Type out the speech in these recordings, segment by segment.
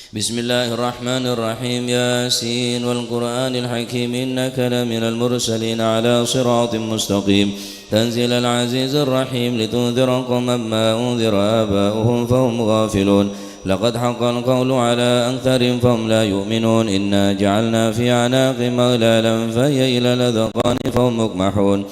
بسم الله الرحمن الرحيم. ياسين والقرآن الحكيم إنك لمن المرسلين على صراط مستقيم تنزيل العزيز الرحيم لتنذر قوما ما أنذر آباؤهم فهم غافلون لقد حق القول على أكثرهم فهم لا يؤمنون إنا جعلنا في أعناقهم أغلالا فهي إلى الأذقان فهم مقمحون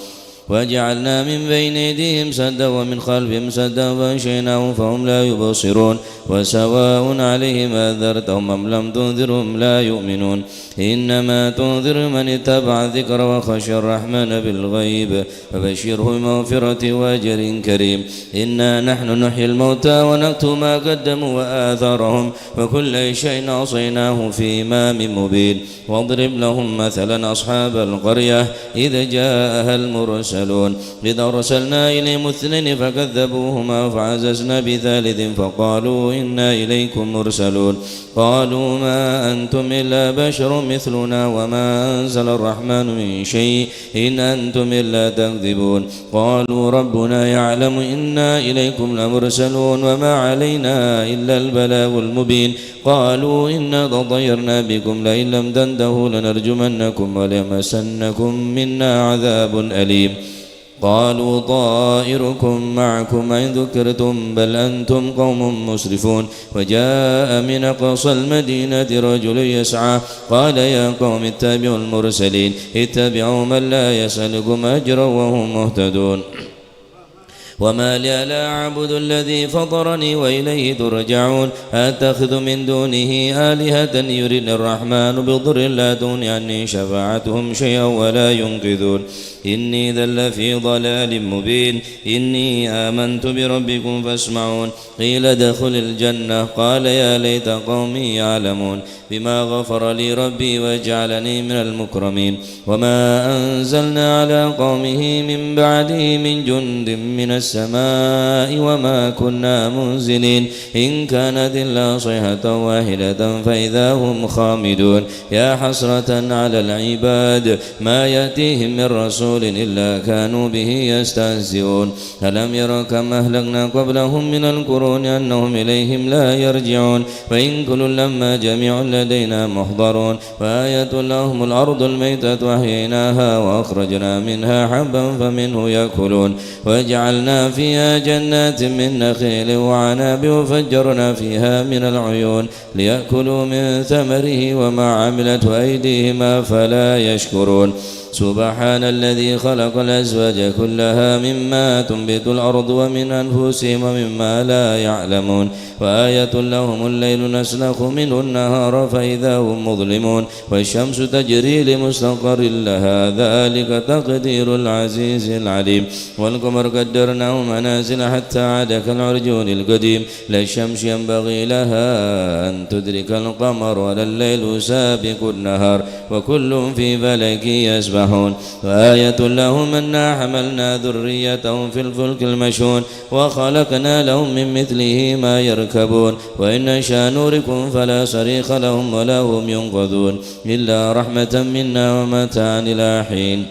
وجعلنا من بين أيديهم سدا ومن خلفهم سدا فأغشيناهم فهم لا يبصرون وسواء عليهم أنذرتهم أم لم تنذرهم لا يؤمنون إنما تنذر من اتبع الذكر وخشى الرحمن بالغيب فبشره بمغفرة وأجر كريم. إنا نحن نحيي الموتى ونكتب ما قدموا وآثارهم وكل شيء أحصيناه في إمام مبين. واضرب لهم مثلا أصحاب القرية إذ جاءها المرسلون إذ أرسلنا إليهم اثنين فكذبوهما فعززنا بثالث فقالوا إنا إليكم مرسلون قالوا ما أنتم إلا بشر مثلنا وما أنزل الرحمن من شيء إن أنتم إلا تكذبون قالوا ربنا يعلم إنا إليكم لمرسلون وما علينا إلا البلاغ المبين قالوا إنا تطيرنا بكم لئن لم تنتهوا لنرجمنكم وليمسنكم منا عذاب أليم قالوا طائركم معكم إن ذكرتم بل أنتم قوم مسرفون. وجاء من أقصى المدينة رجل يسعى قال يا قوم اتبعوا المرسلين اتبعوا من لا يسألكم أجرا وهم مهتدون. وما لي لا أعبد الذي فطرني وإليه ترجعون أتخذ من دونه آلهة يردني الرحمن بضر لا تغن عني شفاعتهم شيئا ولا ينقذون إني ذا لفي ضلال مبين. إني آمنت بربكم فاسمعون قيل ادخل الجنة قال يا ليت قومي يعلمون بما غفر لي ربي وجعلني من المكرمين. وما أنزلنا على قومه من بعده من جند من السماء وما كنا منزلين إن كانت إلا صيحة واحدة فإذا هم خامدون. يا حسرة على العباد ما يأتيهم من رسول إلا كانوا به يستهزئون. ألم يروا كم أهلكنا قبلهم من القرون أنهم إليهم لا يرجعون وإن كل لما جميع لدينا محضرون. وآية لهم الأرض الميتة وأحييناها وأخرجنا منها حبا فمنه يأكلون وجعلنا فيها جنات من نخيل وعناب وفجرنا فيها من العيون ليأكلوا من ثمره وما عملته أيديهم فلا يشكرون. سبحان الذي خلق الأزواج كلها مما تنبت الأرض ومن أنفسهم ومما لا يعلمون. وآية لهم الليل نسلخ منه النهار فإذا هم مظلمون والشمس تجري لمستقر لها ذلك تقدير العزيز العليم. والقمر قدرناه منازل حتى عاد كالعرجون القديم لا الشمس ينبغي لها أن تدرك القمر ولا الليل سابق النهار وكل في فلك يسبحون. وآية لهم أنا حملنا ذريتهم في الفلك المشحون وخلقنا لهم من مثله ما يركبون وإن نشاء نوركم فلا صريخ لهم ولا هم ينقذون إلا رحمة منا ومتاعا إلى حين.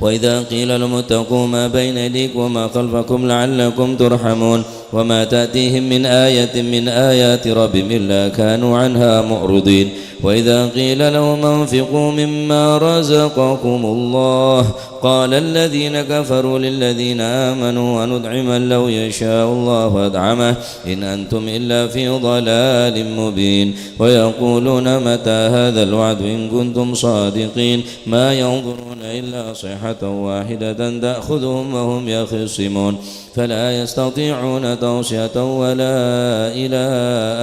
وإذا قيل لهم اتقوا ما بين أيديكم وما خلفكم لعلكم ترحمون وما تأتيهم من آية من آيات ربهم إلا كانوا عنها معرضين. وإذا قيل لهم انفقوا مما رزقكم الله قال الذين كفروا للذين آمنوا ونطعم من لو يشاء الله أطعمه إن أنتم إلا في ضلال مبين. ويقولون متى هذا الوعد إن كنتم صادقين ما ينظرون إلا صيحة واحدة تأخذهم وهم يخصمون فلا يستطيعون توصية ولا إلى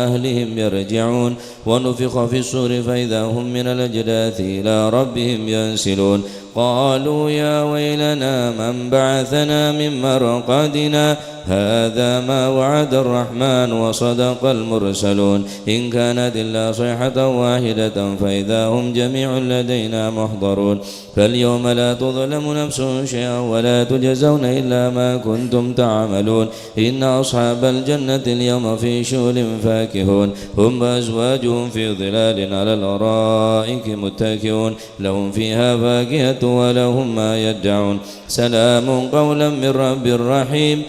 أهلهم يرجعون. ونفخ في الصور فإذا هم من الأجداث إلى ربهم ينسلون قالوا يا ويلنا من بعثنا من مرقدنا هذا ما وعد الرحمن وصدق المرسلون إن كانت إلا صيحة واحدة فإذا هم جميع لدينا محضرون. فاليوم لا تظلم نفس شيئا ولا تجزون إلا ما كنتم تعملون إن أصحاب الجنة اليوم في شغل فاكهون هم وأزواجهم في ظلال على الأرائك متكئون لهم فيها فاكهة ولهم ما يدعون سلام قولا من رب رحيم.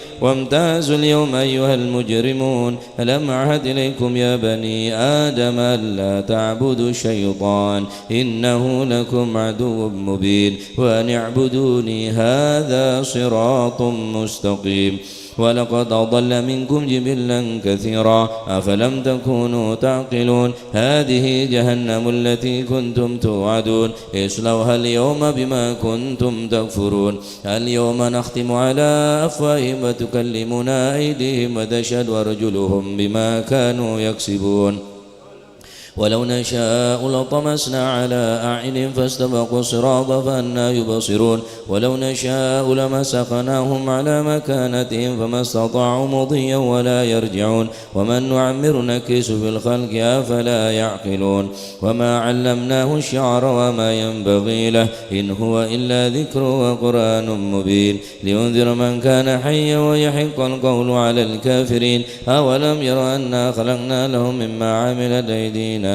وامتازوا اليوم أيها المجرمون ألم أعهد إليكم يا بني آدم ألا تعبدوا الشيطان إنه لكم عدو مبين وأن اعبدوني هذا صراط مستقيم ولقد أضل منكم جبلا كثيرا أفلم تكونوا تعقلون هذه جهنم التي كنتم توعدون اصلوها اليوم بما كنتم تكفرون اليوم نختم على أفواههم وتكلمنا أيديهم وتشهد أرجلهم بما كانوا يكسبون ولو نشاء لطمسنا على أعينهم فاستبقوا الصراط فأنى يبصرون ولو نشاء لمسخناهم على مكانتهم فما استطاعوا مضيا ولا يرجعون ومن نعمر نكس في الخلق أفلا يعقلون وما علمناه الشعر وما ينبغي له إن هو إلا ذكر وقرآن مبين لينذر من كان حيا ويحق القول على الكافرين أولم يروا أنا خلقنا لهم مما عملت أيدينا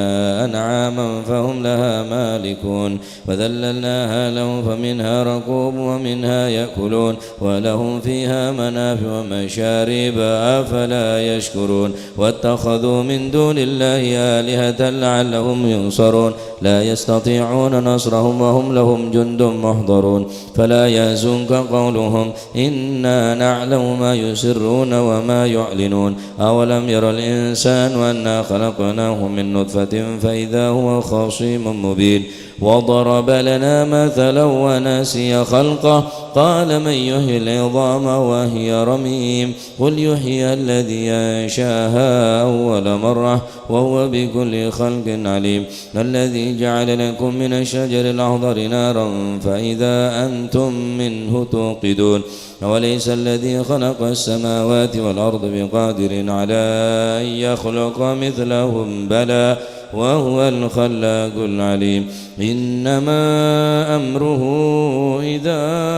أنعاما فهم لها مالكون وذللناها لهم فمنها ركوب ومنها يأكلون ولهم فيها منافع ومشارب أفلا يشكرون واتخذوا من دون الله آلهة لعلهم ينصرون لا يستطيعون نصرهم وهم لهم جند محضرون فلا يحزنك قولهم إنا نعلم ما يسرون وما يعلنون أولم ير الإنسان أنا خلقناه من نطفة فإذا هو خصيم مبين وضرب لنا مثلا ونسي خلقه قال من يحيي العظام وهي رميم قل يحيي الذي أنشاها أول مرة وهو بكل خلق عليم الذي جعل لكم من الشجر الأخضر نارا فإذا أنتم منه توقدون وليس الذي خلق السماوات والأرض بقادر على أن يخلق مثلهم بلى وهو الخلاق العليم إنما أمره إذا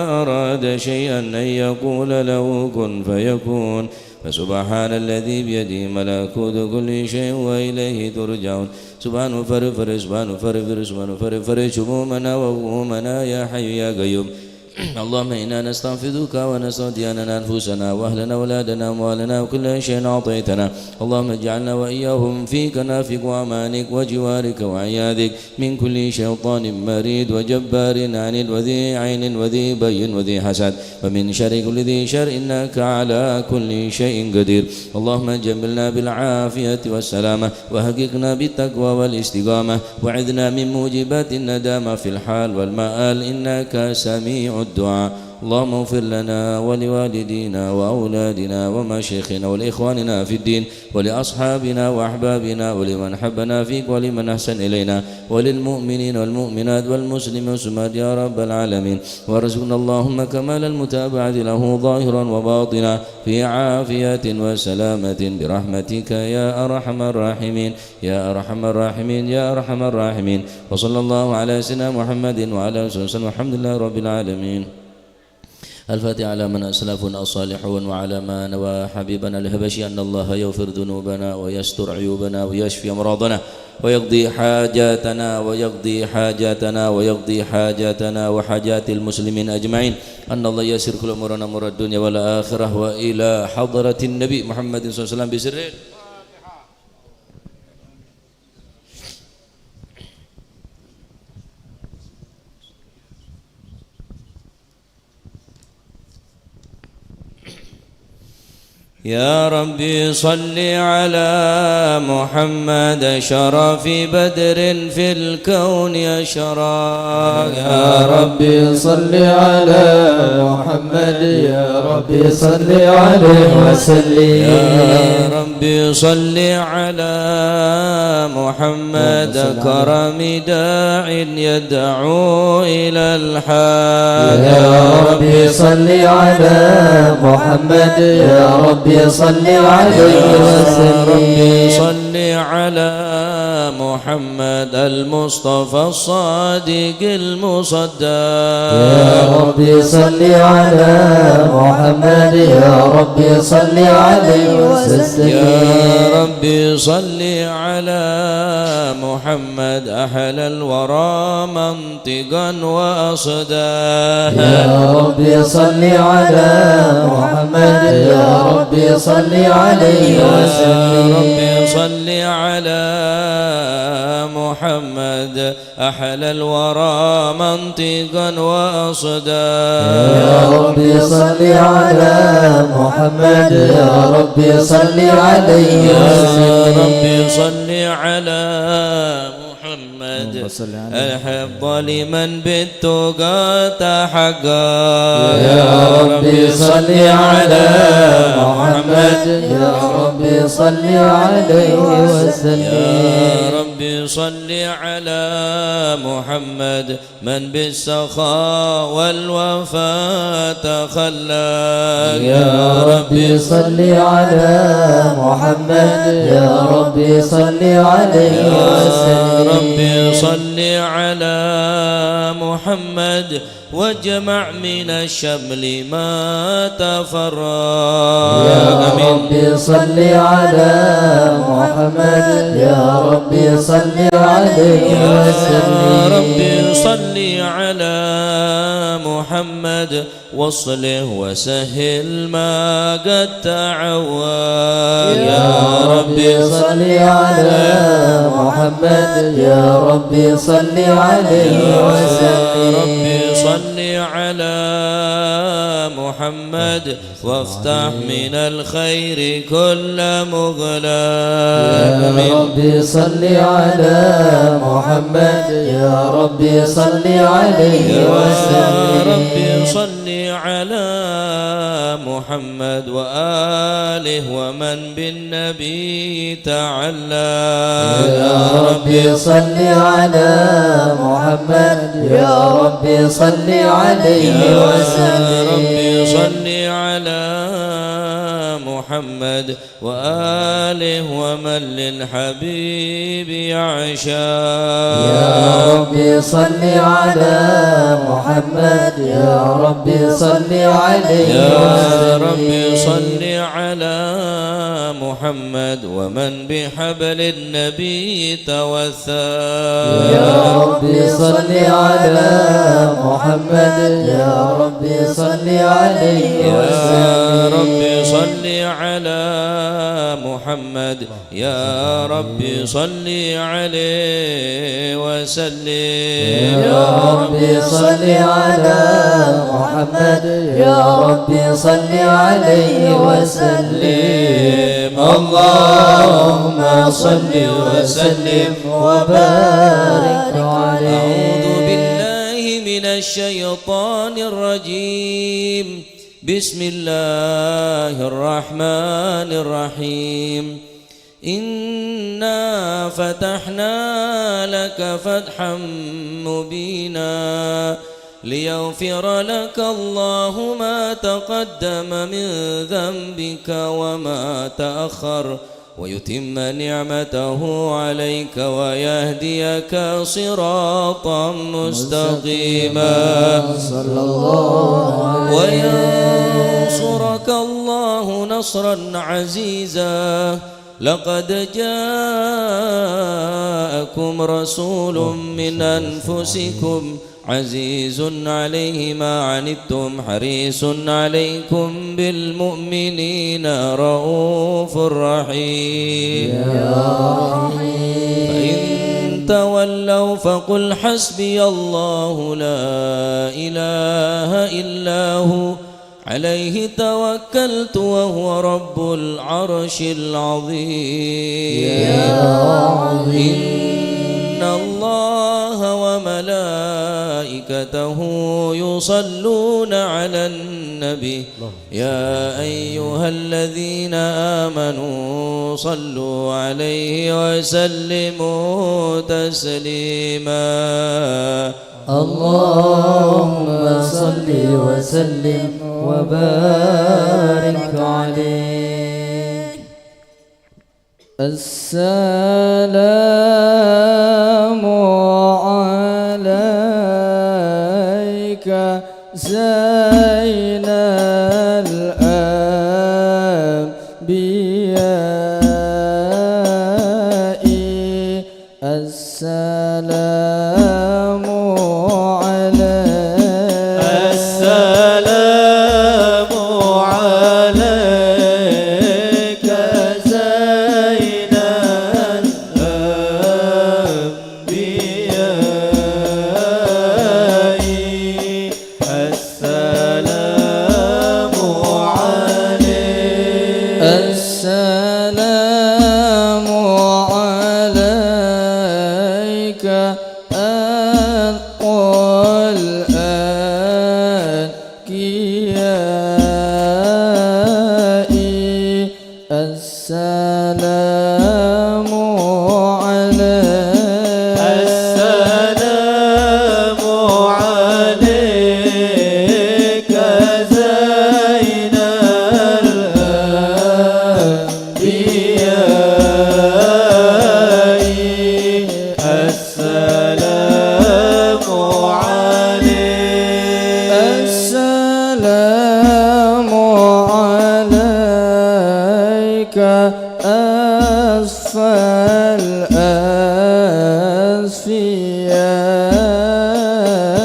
أراد شيئا أن يقول له كن فيكون فسبحان الذي بيده ملكوت كل شيء وإليه ترجعون سبحانه فرفر سبحانه فرفر سبحانه فرفر شمومنا وغمومنا يا حي يا قيوم اللهم إنا نستغفرك ونستودع أنفسنا وأهلنا وأولادنا وأموالنا وكل شيء أعطيتنا اللهم اجعلنا وإياهم في كنافك وأمانك وجوارك وعيادك من كل شيطان مريد وجبار عنيد وذي عين وذي بين وذي حسد ومن شر كل ذي شر إنك على كل شيء قدير اللهم جملنا بالعافية والسلامة وحققنا بالتقوى والاستقامة وعذنا من موجبات الندامة في الحال والمآل إنك سميع الدعاء اللهم اغفر لنا ولوالدينا وأولادنا ومشايخنا ولإخواننا في الدين ولأصحابنا وأحبابنا ولمن حبنا فيك ولمن أحسن إلينا وللمؤمنين والمؤمنات والمسلمين والمسلمات يا رب العالمين وارزقنا اللهم كمال المتابعة له ظاهرا وباطنا في عافية وسلامة برحمتك يا أرحم الراحمين يا أرحم الراحمين يا أرحم الراحمين وصلى الله على سيدنا محمد وعلى آله وسلم والحمد لله رب العالمين. الفاتحة على من أسلافنا الصالحون وعلى ما نوى حبيبنا الهبشي أن الله يغفر ذنوبنا ويستر عيوبنا ويشفي أمراضنا ويقضي حاجاتنا ويقضي حاجاتنا وحاجات المسلمين أجمعين أن الله يسر كل أمورنا أمور الدنيا والآخرة وإلى حضرة النبي محمد صلى الله عليه وسلم بسر يا ربي صل على محمد شرف بدر في الكون يشرق يا ربي صل على محمد يا ربي صل عليه وسلم يا ربي صل على محمد كرم داع يدعو إلى الحق يا ربي صل على محمد يا ربي ربي صل عليه وسلم. ربي صل على محمد المصطفى الصادق المصدق. يا ربي صل على محمد يا ربي صل عليه وسلم. يا ربي صل على محمد أحلى الورى منطقا وأصدا. يا ربي صل على محمد يا ربي صل عليه وسلم. يا ربي صل على محمد أحلى الورى منطقا وأصدا. يا ربي صل على محمد يا ربي صل عليه وسلم. يا ربي صل على محمد الحفظ لمن بالتقى تحقق. يا ربي صل على محمد يا ربي صل عليه وسلم. يا ربي صل على محمد من بالسخاء والوفاء تخلق. يا ربي صل على محمد يا ربي صل عليه وسلم. يا ربي صل على محمد واجمع من الشمل ما تفرق. يا ربي صل على محمد يا ربي صل عليه وسلم. يا ربي صل على محمد واصله وسهل ما قد تعود. يا ربي صل على محمد يا ربي صل عليه وسلم. يا ربي صل على محمد وافتح من الخير كل مغلق. يا ربي صل على محمد يا ربي صل عليه وسلم. يا ربي صل على محمد وآله ومن بالنبي تعلق. يا ربي صل على محمد يا ربي صل عليه وسلم. يا ربي صل على محمد وآله ومن للحبيب يعشق. يا ربي صل على محمد يا ربي صل عليه وسلم. يا ربي صل على محمد ومن بحبل النبي توثق. يا ربي صل على محمد يا ربي صل عليه وسلم. يا ربي صل على محمد يا ربي صل عليه وسلم. يا ربي صل على محمد يا ربي صل عليه وسلم. اللهم صل وسلم وبارك عليه. أعوذ بالله من الشيطان الرجيم. بسم الله الرحمن الرحيم. إنا فتحنا لك فتحا مبينا ليغفر لك الله ما تقدم من ذنبك وما تأخر ويتم نعمته عليك ويهديك صراطا مستقيما صلى الله عليه وينصرك الله نصرا عزيزا. لقد جاءكم رسول من أنفسكم عزيز عليه ما عنتم حريص عليكم بالمؤمنين رؤوف رحيم. فإن تولوا فقل حسبي الله لا إله إلا هو عليه توكلت وهو رب العرش العظيم. إن الله وملائكته يصلون على النبي يا أيها الذين آمنوا صلوا عليه وسلموا تسليما. اللهم صل وسلم وبارك عليه. السلام عليك زين الأنبياء السلام عليك السلام عليك زين الأنبياء السلام عليك السلام عليك أتقى الأنبياء السلام عليك السلام عليك زين الأنبياء السلام عليك السلام عليك أسفى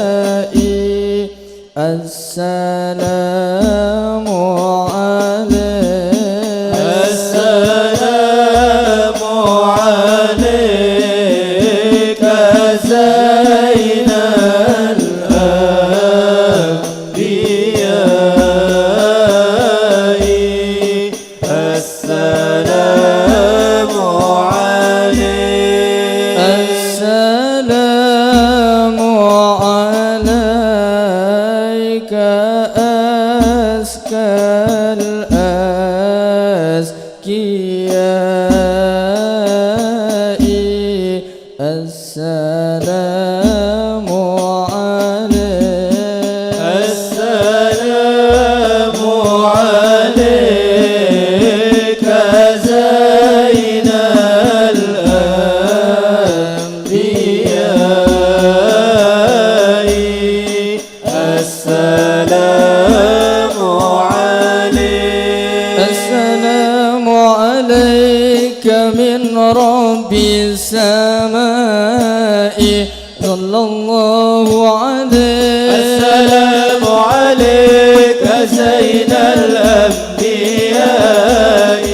الأسفياء السلام عليك السلام عليك زين الأنبياء السلام عليك السلام عليك أزكى الأزكياء السلام عليك السلام عليك زين الأنبياء السلام عليك السلام عليك من رب السماء صلى الله عليه السلام عليك زين الأنبياء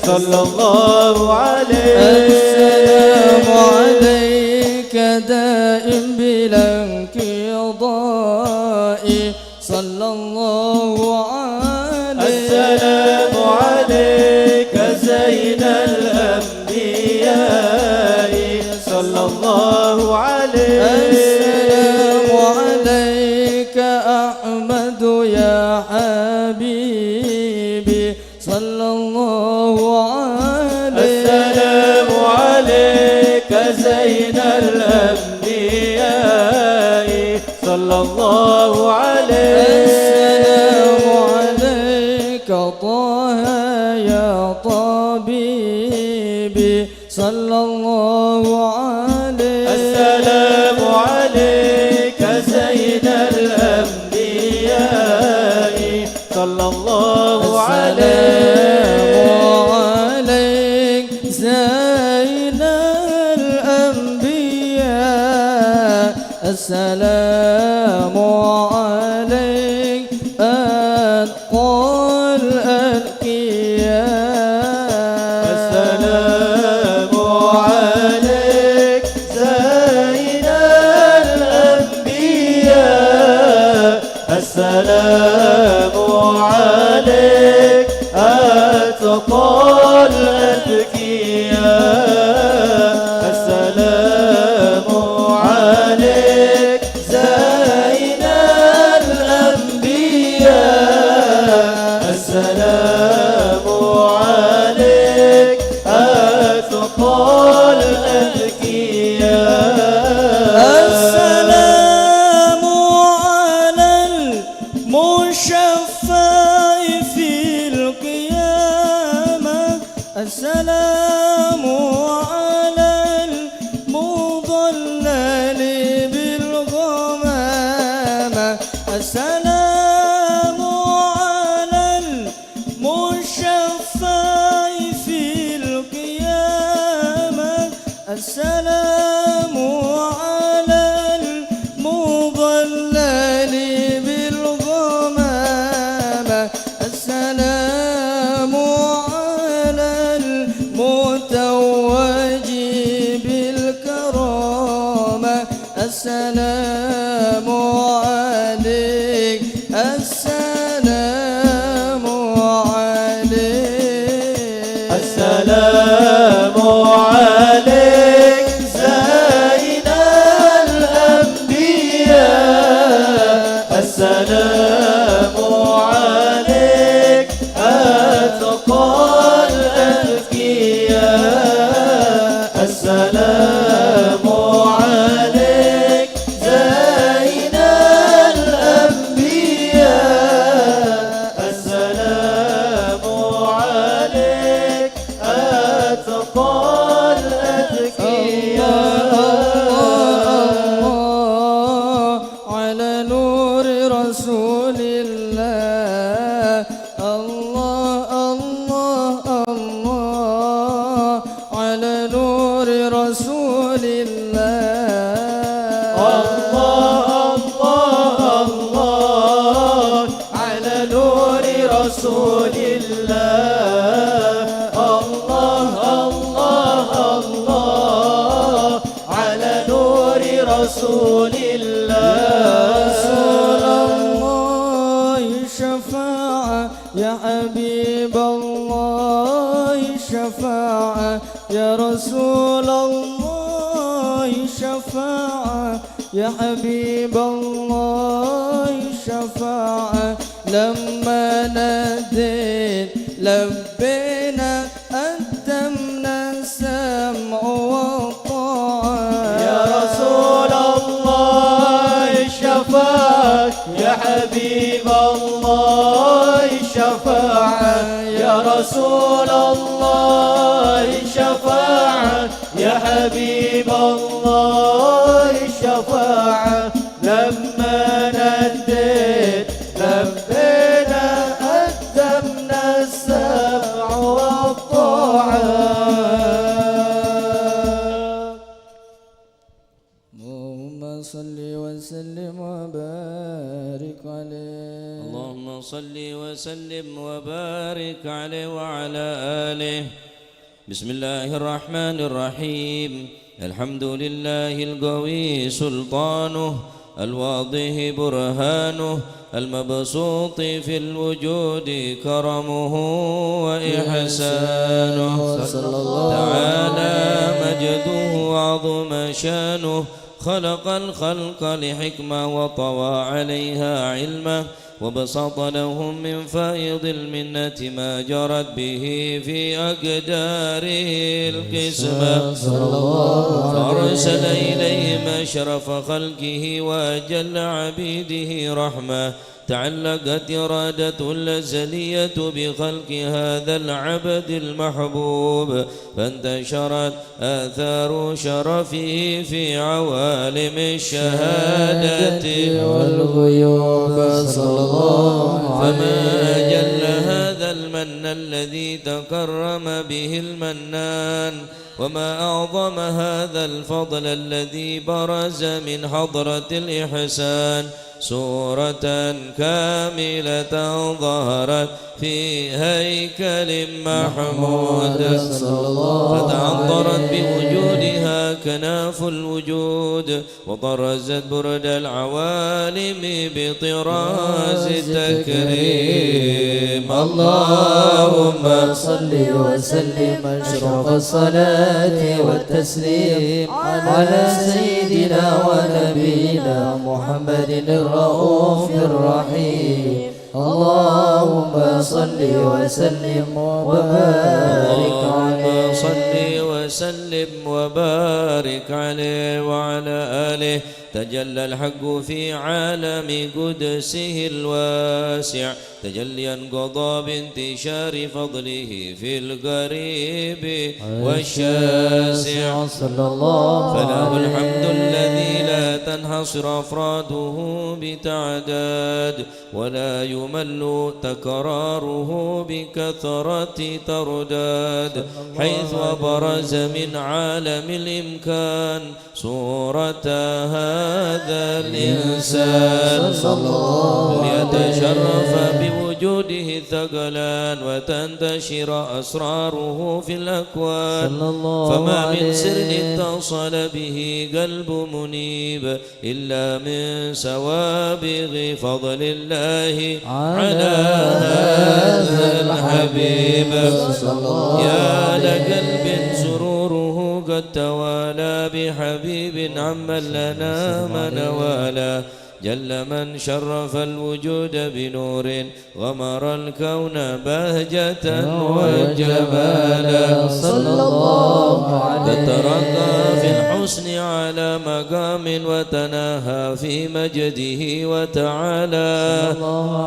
صلى الله عليه السلام عليك دائم بلا انقضاء صلى الله عليه السلام عليك زين الأنبياء صلى الله عليه السلام عليك أحمد يا حبيبي صلى الله عليه السلام عليك زين الأنبياء صلى الله عليه السلام عليك طه يا طبيبي صلى الله عليه السلام عليك زين الأنبياء صلى الله السلام عليه عليك زين الأنبياء السلام عليك أتقى الأتقياء السلام عليك زين الأنبياء السلام عليك أتقى الأتقياء السلام عليك زين الأنبياء السلام عليك أتقى الأتقياء السلام على المشفع في القيامة السلام السلام على المضلل بالغمامة السلام على المتوج بالكرامة السلام عليك السلام عليك السلام عليك زين الأنبياء السلام عليك أتقى الأذكياء السلام عليك زين الأنبياء السلام عليك أتقى الله على نور رسول الله الله الله الله على نور رسول الله الله الله الله على نور رسول الله الله الله الله على نور رسول رسول الله الله شفاعة يا حبيب الله شفاعة يا رسول الله شفاعة يا حبيب الله شفاعة لما ناديت لبينا قدمنا السمع والطاعة يا رسول الله الشفاعة يا حبيب الله الشفاعة يا رسول الله الشفاعة يا حبيب الله الشفاعة لما نديت لبينا قدمنا السمع والطاعة اللهم صل وسلم وبارك عليه اللهم صل وسلم وبارك عليه وعلى آله. بسم الله الرحمن الرحيم. الحمد لله القوي سلطانه الواضح برهانه المبسوط في الوجود كرمه وإحسانه تعالى مجده وعظم شانه خلق الخلق لحكمة وطوى عليها علمه وبسط لهم من فائض المنة ما جرت به في أقداره القسمة فأرسل إليهم أشرف خلقه وأجل عبيده رحمة تعلقت إرادة الأزلية بخلق هذا العبد المحبوب فانتشرت آثار شرفه في عوالم الشهادة والغيوب صلى الله فما جل هذا المن الذي تكرم به المنان وما أعظم هذا الفضل الذي برز من حضرة الإحسان سورة كاملة ظهرت في هيكل محمود فتعطرت بوجودها كناف الوجود وطرزت برد العوالم بطراز التكريم اللهم صل وسلم أشرف الصلاة والتسليم على سيدنا ونبينا محمد الرؤوف الرحيم اللهم صل وسلم وبارك عليه صل وسلم وبارك عليه وعلى آله تجلى الحق في عالم قدسه الواسع تجليا قضى بانتشار فضله في القريب والشاسع صلى الله فله الحمد الذي لا لا تنحصر أفراده بتعداد ولا يمل تكراره بكثرة ترداد حيث برز من عالم الإمكان صورة هذا الإنسان ليتشرف بوجوده الثقلان وتنتشر أسراره في الأكوان فما من سر اتصل به قلب منيب إلا من سوابغ فضل الله على هذا الحبيب يا لقلب سروره قد توالى بحبيب عمن لنا من والاه جل من شرف الوجود بنور غمر الكون بهجة وجمالا صلى الله عليه تترقى في الحسن على مقام وتناهى في مجده وتعالى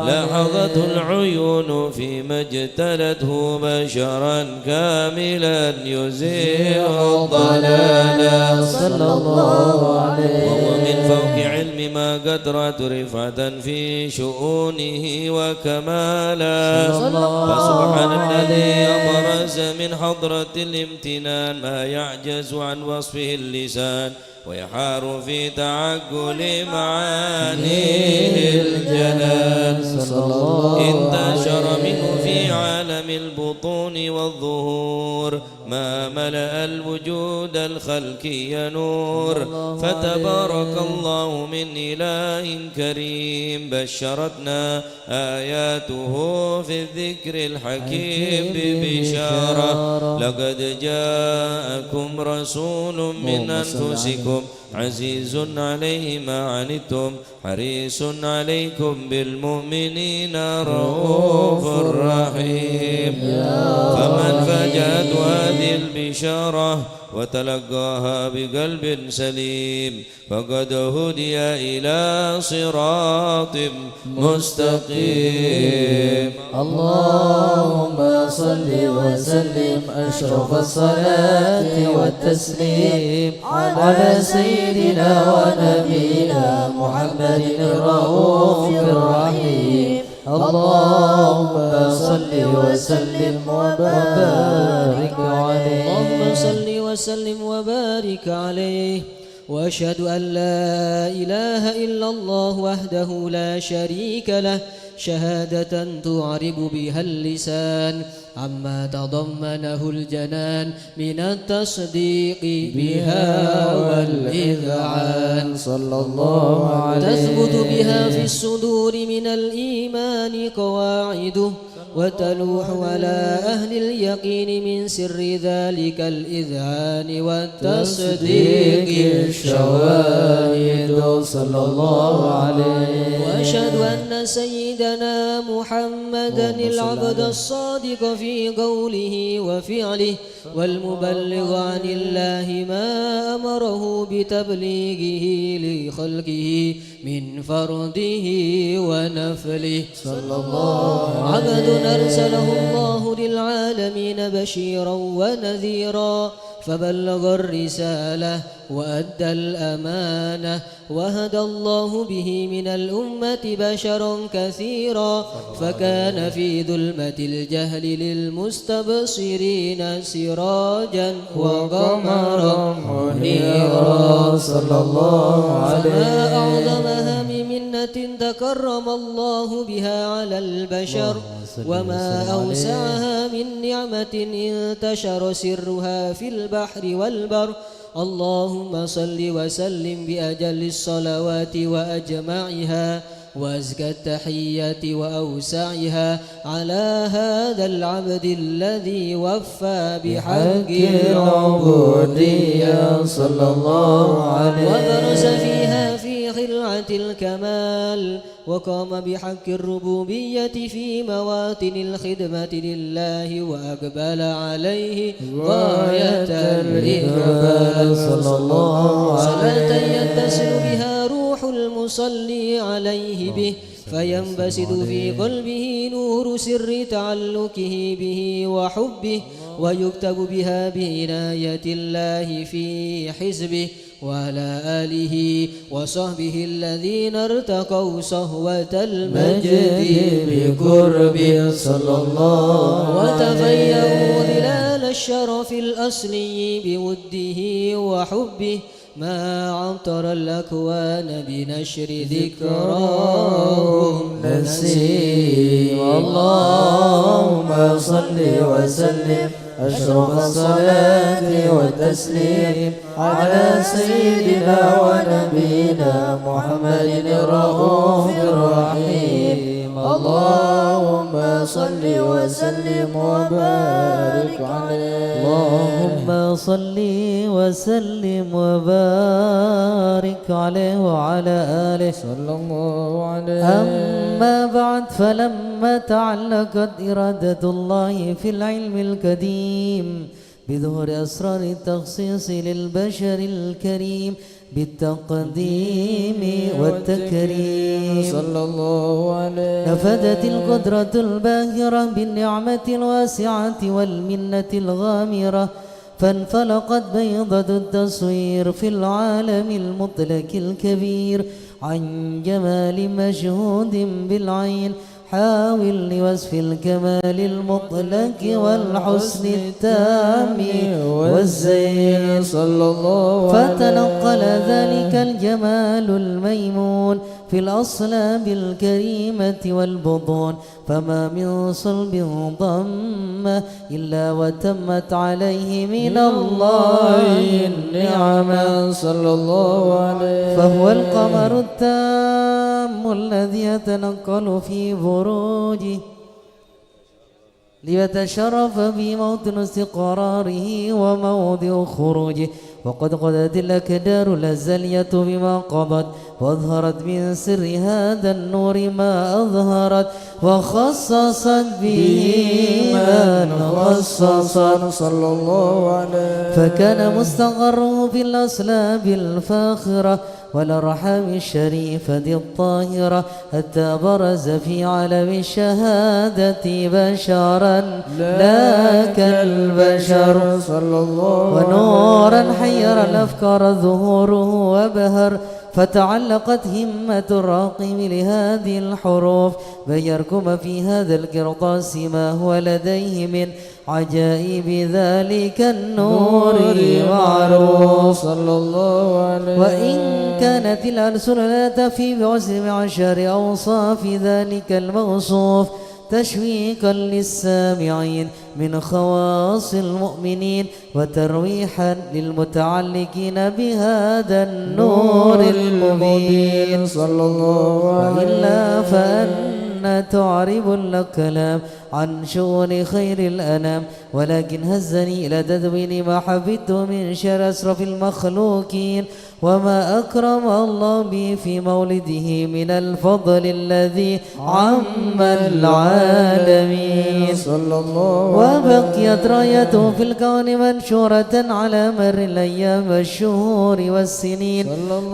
لاحظته العيون فيما اجتلته بشرا كاملا يزيع الضلال صلى الله عليه وهو من فوق علم ما قد رفعة في شؤونه وكمالا فسبحان الذي أبرز من حضرة الامتنان ما يعجز عن وصفه اللسان ويحار في تعقل معانيه الجنان انتشر منه في عالم البطون والظهور ما ملأ الوجود الخلقي نور فتبارك الله من إله كريم بشرتنا آياته في الذكر الحكيم ببشارة لقد جاءكم رسول من أنفسكم عزيز عليه ما عنتم حريص عليكم بالمؤمنين رؤوف رحيم فمن فجأت هذه البشارة وتلقاها بقلب سليم فقد هدي إلى صراط مستقيم اللهم صل وسلم أشرف الصلاة والتسليم على سيدنا ونبينا محمد الرؤوف الرحيم اللهم صل وسلم وبارك عليه اللهم صل وسلم وبارك عليه وأشهد أن لا إله إلا الله وحده لا شريك له شهادة تعرب بها اللسان عما تضمنه الجنان من التصديق بها والإذعان صلى الله عليه تثبت بها في الصدور من الإيمان قواعده وتلوح على أهل اليقين من سر ذلك الإذعان والتصديق الشواهد صلى الله عليه وأشهد أن سيدنا محمدا العبد الصادق في قوله وفعله والمبلغ عن الله ما أمره بتبليغه لخلقه من فرده ونفله صلى الله عبد أرسله الله للعالمين بشيرا ونذيرا فبلغ الرسالة وأدى الأمانة وهدى الله به من الأمة بشرا كثيرا فكان في ظلمة الجهل للمستبصرين سراجا وقمرا منيرا صلى الله عليه فما أعظمها من منة تكرم الله بها على البشر وما أوسعها من نعمة انتشر سرها في البحر والبر اللهم صل وسلم بأجل الصلوات وأجمعها وأزكى التحيات وأوسعها على هذا العبد الذي وفى بحق العبودية صلى الله عليه وبرز فيها في خلعة الكمال وقام بحق الربوبية في مواطن الخدمة لله وأقبل عليه غاية الإقبال صلى الله عليه صلاة يتصل بها روح المصلي عليه به فينبسط في قلبه نور سر تعلقه به وحبه ويكتب بها بعناية الله في حزبه وعلى آله وصحبه الذين ارتقوا صهوة المجد بقرب صلى الله وتفيأوا ظلال الشرف الأصلي بوده وحبه ما عطر الأكوان بنشر ذكراهم نسيم. اللهم صل وسلم أشرف الصلاة والتسليم على سيدنا ونبينا محمد الرؤوف الرحيم. اللهم صل وسلم وبارك عليه. اللهم صل وسلم وبارك عليه وعلى آله صلى الله عليه. أما بعد، فلما تعلقت إرادة الله في العلم القديم بظهور أسرار التخصيص للبشر الكريم بالتقديم والتكريم صلى الله عليه. نفذت القدرة الباهرة بالنعمة الواسعة والمنة الغامرة، فانفلقت بيضة التصوير في العالم المطلق الكبير عن جمال مشهود بالعين، حاول لوصف الكمال المطلق والحسن التام والزين صلى الله عليه. فتنقل ذلك الجمال الميمون في الأصلاب الكريمة والبطون، فما من صلب ضم إلا وتمت عليه من الله النعمة. صلى الله عليه. فهو القمر التام الذي يتنقل في بروجه ليتشرف بموطن استقراره وموضع خروجه، وقد قضت الأكدار الأزلية بما قضت، وأظهرت من سر هذا النور ما أظهرت، وخصصت به من خصصت. صلى الله عليه. فكان مستقره في الأصلاب الفاخرة والأرحام الشريفة الطاهرة، حتى برز في عالم الشهادة بشرا لا كالبشر، صلى الله عليه. ونورا حير الأفكار ظهوره وبهر، فتعلقت همة الراقم لهذه الحروف فيركم في هذا القرطاس ما هو لديه من عجائب ذلك النور معروف. صلى الله عليه. وإن كانت الألسن لا تفي بعشر معشر أوصاف ذلك الموصوف تشويقا للسامعين من خواص المؤمنين وترويحا للمتعلقين بهذا النور المبين. صلى الله عليه. وإلا فأن تعرب الكلام عن شؤون خير الأنام، ولكن هزني إلى تدوين ما حفظته من شر أسرف المخلوقين وما أكرم الله به في مولده من الفضل الذي عم العالمين. صلى الله. وبقيت رايته في الكون منشورة على مر الأيام والشهور والسنين،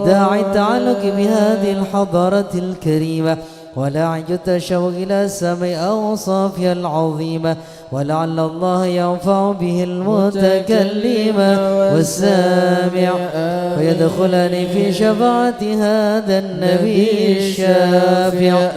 داعي التعلق بهذه الحضارة الكريمة ولا التشوق إلى سمع أوصافها العظيمة، ولعل الله ينفع به المتكلم والسامع ويدخلني في شفاعة هذا النبي الشافع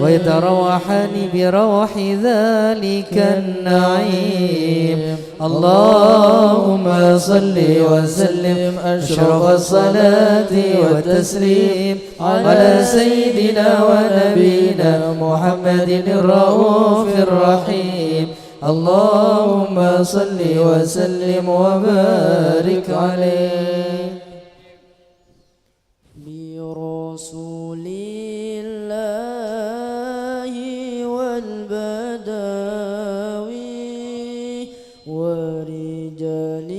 ويتروحني بروح ذلك النعيم. اللهم صل وسلم أشرف الصلاة والتسليم على سيدنا ونبينا محمد الرؤوف الرحيم. اللهم صل وسلم وبارك عليه. برسول الله والبداوي ورجال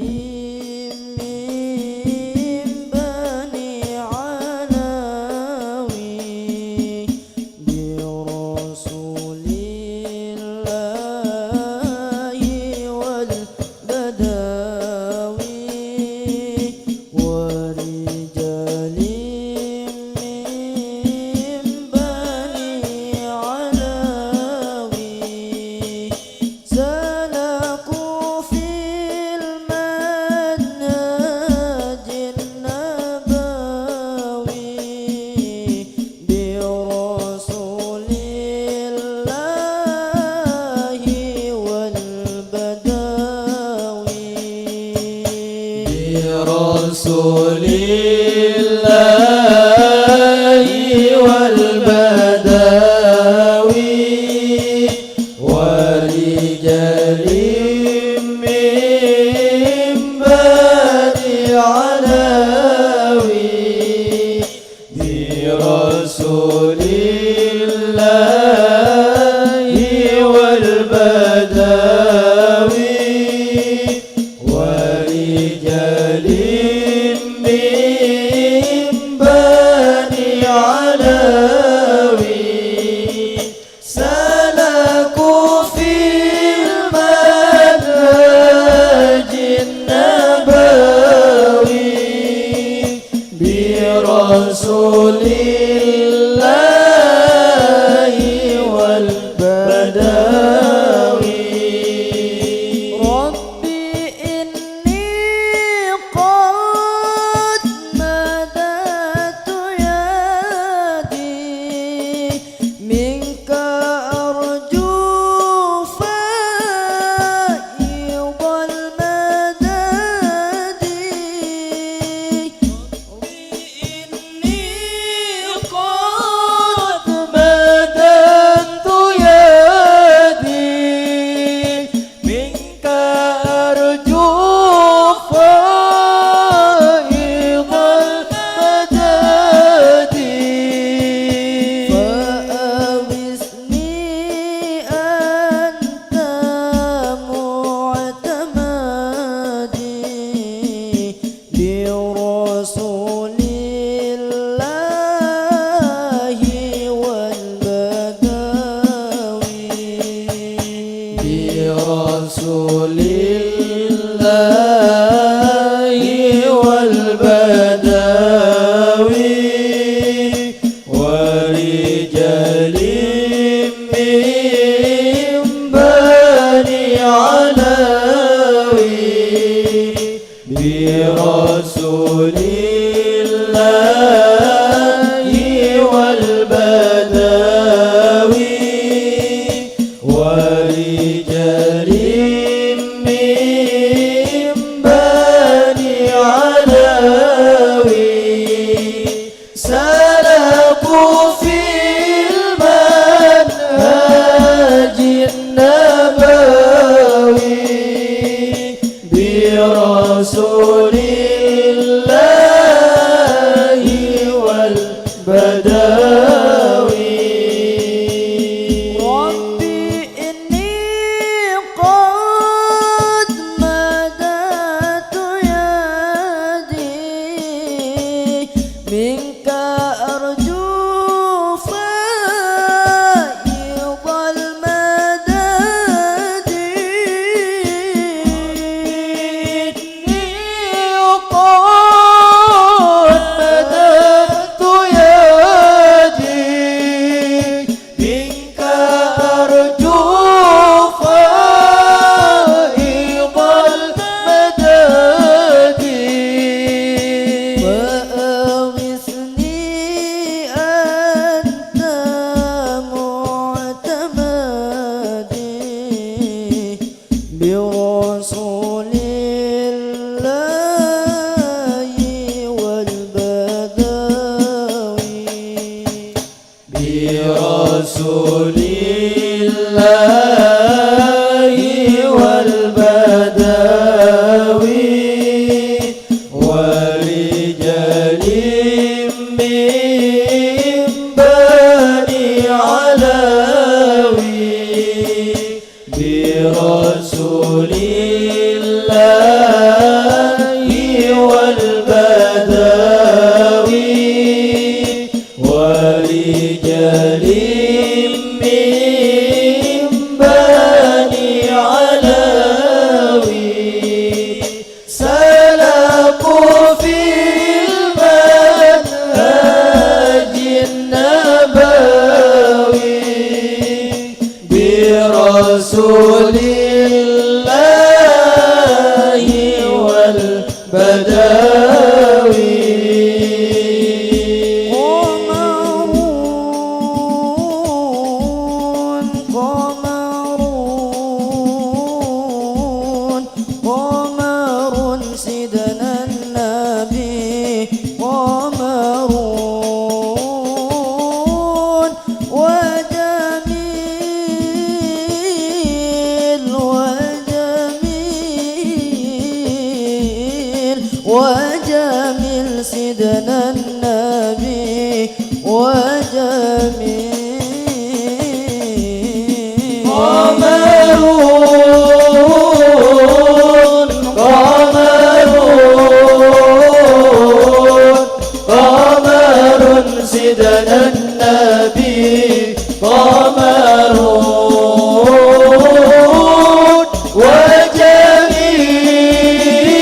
من بني علوي، برسول الله والبداوي برسول الله والبداوي ورجال من بني علوي برسول الله والبداوي ورجال من بني علوي سلكوا في المنهج النبوي برسول الله والبداوي ربي إني قد مددت يدي منك أرجو فيض المدد إني قد مددت يدي منك أرجو فيض المدد فأغثني أنت معتمدي برسول الله والبداوي برسول الله والبداوي ورجال من بني علوي برسول الله والبداوي ورجال من بني علوي سلكوا في المنهج النبوي برسول الله والبداوي ربي إني قد مددت يدي منك أرجو فيض المدد إني قد مددت يدي منك أرجو فيض المدد فأغثني أنت معتمدي برسول الله والبداوي برسول الله والبداوي ورجال من بني علوي برسول الله والبداوي ورجال من بني علوي سلكوا في المنهج النبوي برسول الله والبداوي قمر سيدنا وجميل سيدنا النبي وجميل قمرون قمرون قمر سيدنا النبي قمرون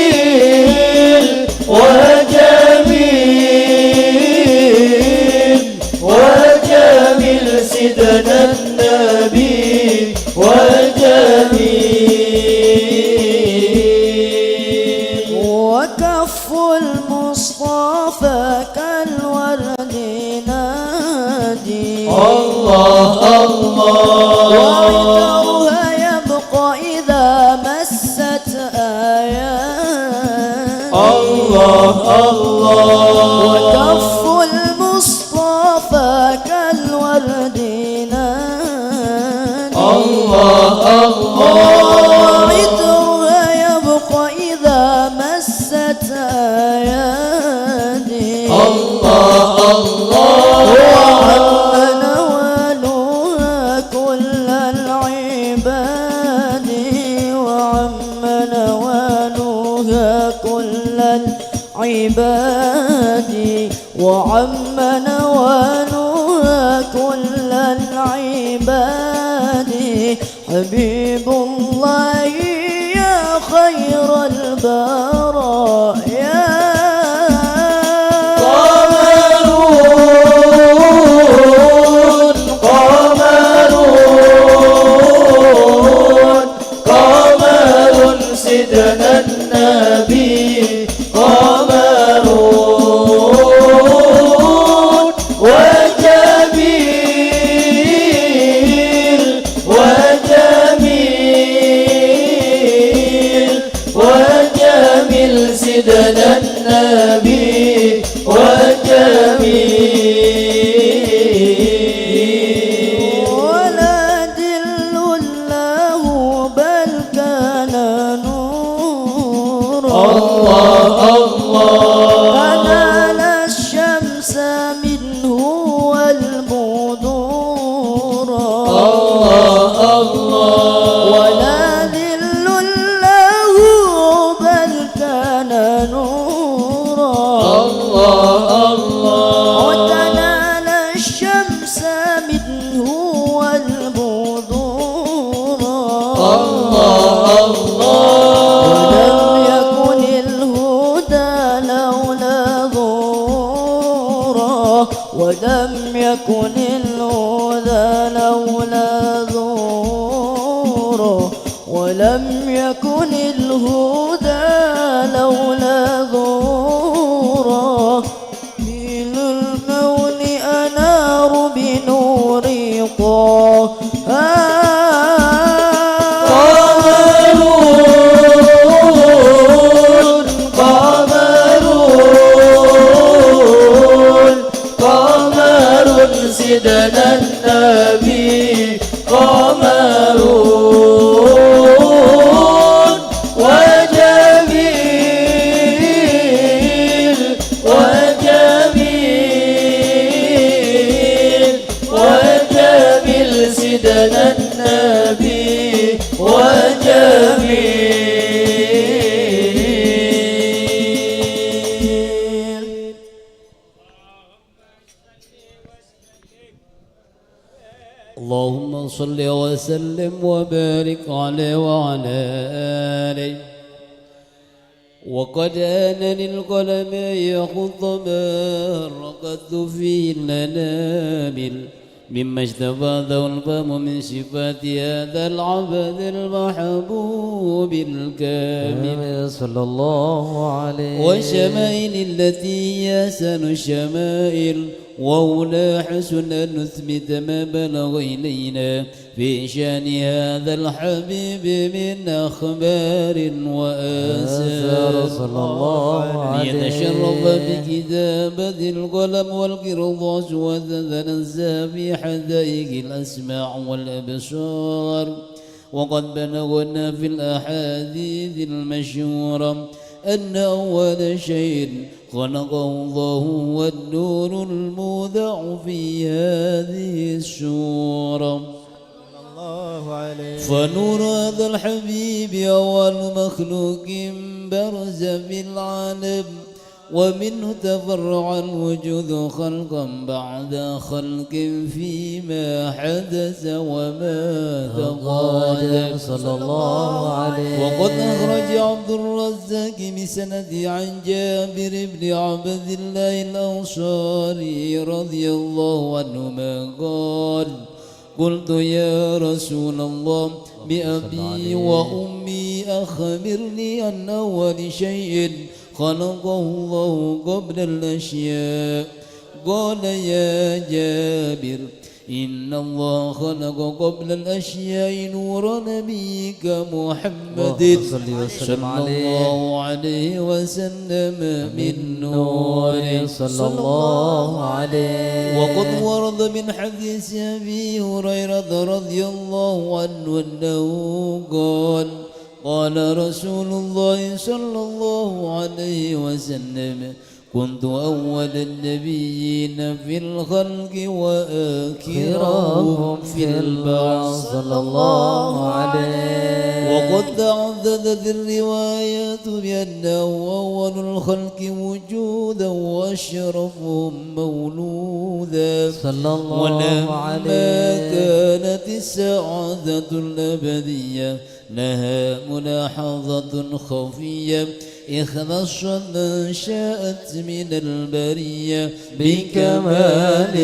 وجميل وجميل وجميل سيدنا النبي وجميل وكف المصطفى كالورد نادي الله الله وعطرها يبقى إذا مست آيات الله الله وكف المصطفى كالورد نادي الله الله وعطرها يبقى إذا مست آياتي الله الله وعم نوالها كل العباد وعم نوالها كل العباد وعم نوالها كل العباد حبيب الله يا خير البرايا قمرون قمرون قمر سيدنا النبي قمرون وجميل وجميل وجميل سيدنا النبي وجميل ولا دل الله بل كان نورا الله الله فنال الشمس منه والبدور الله الله ولا ذل له بل كان نورا الله الله وتنال الشمس منه والبدور الله الله ولم يكن الهدى لولا ظهورا ولم يكن الهدى لولا ظهورا ولم يكن الهدى لولا ظهورا من الكون أنار بنور طه قمرون قمرون قمر سيدنا النبي قمرون وجميل وجميل وجميل سيدنا النبي وجميل اللهم صل وسلم وبارك عليه وعلى آله وقد آن للقلم يخط ما رقدت فيه الأنامل مما استفاده الفهم من صفات هذا العبد المحبوب الكامل صلى الله عليه والشمائل التي هي أحسن الشمائل وأولى حسن أن نثبت ما بلغ إلينا في شأن هذا الحبيب من أخبار وآثار صلى الله عليه يتشرف بكتابة القلم والقرطاس وتتنزه في حدائق الأسماع والأبصار وقد بلغنا في الأحاديث المشهورة أن أول شيء خلقه الله هو النور المودع في هذه السورة. فنور هذا الحبيب أول مخلوق برز في العالم، ومنه تفرع الوجود خلقا بعد خلق فيما حدث وما تقادم صلى الله عليه. وقد أخرج عبد الرزاق بسند عن جابر بن عبد الله الأنصاري رضي الله عنهما قال: قلت يا رسول الله بأبي وأمي أخبرني عن أول شيء خلقه الله قبل الأشياء. قال: يا جابر إن الله خلق قبل الأشياء نور نبيك محمد صلى الله عليه وسلم من نور صلى الله عليه. وقد ورد من حديث أبي هريرة رضي الله عنه أنه قال: قال رسول الله صلى الله عليه وسلم: كنت أول النبيين في الخلق وآخرهم في البعث صلى الله عليه. وقد تعددت الروايات بأنه أول الخلق وجودا وأشرفهم مولودا صلى الله ولما عليه. كانت السعادة الأبدية لها ملاحظة خفية إخلاصا شاءت من البرية بكمال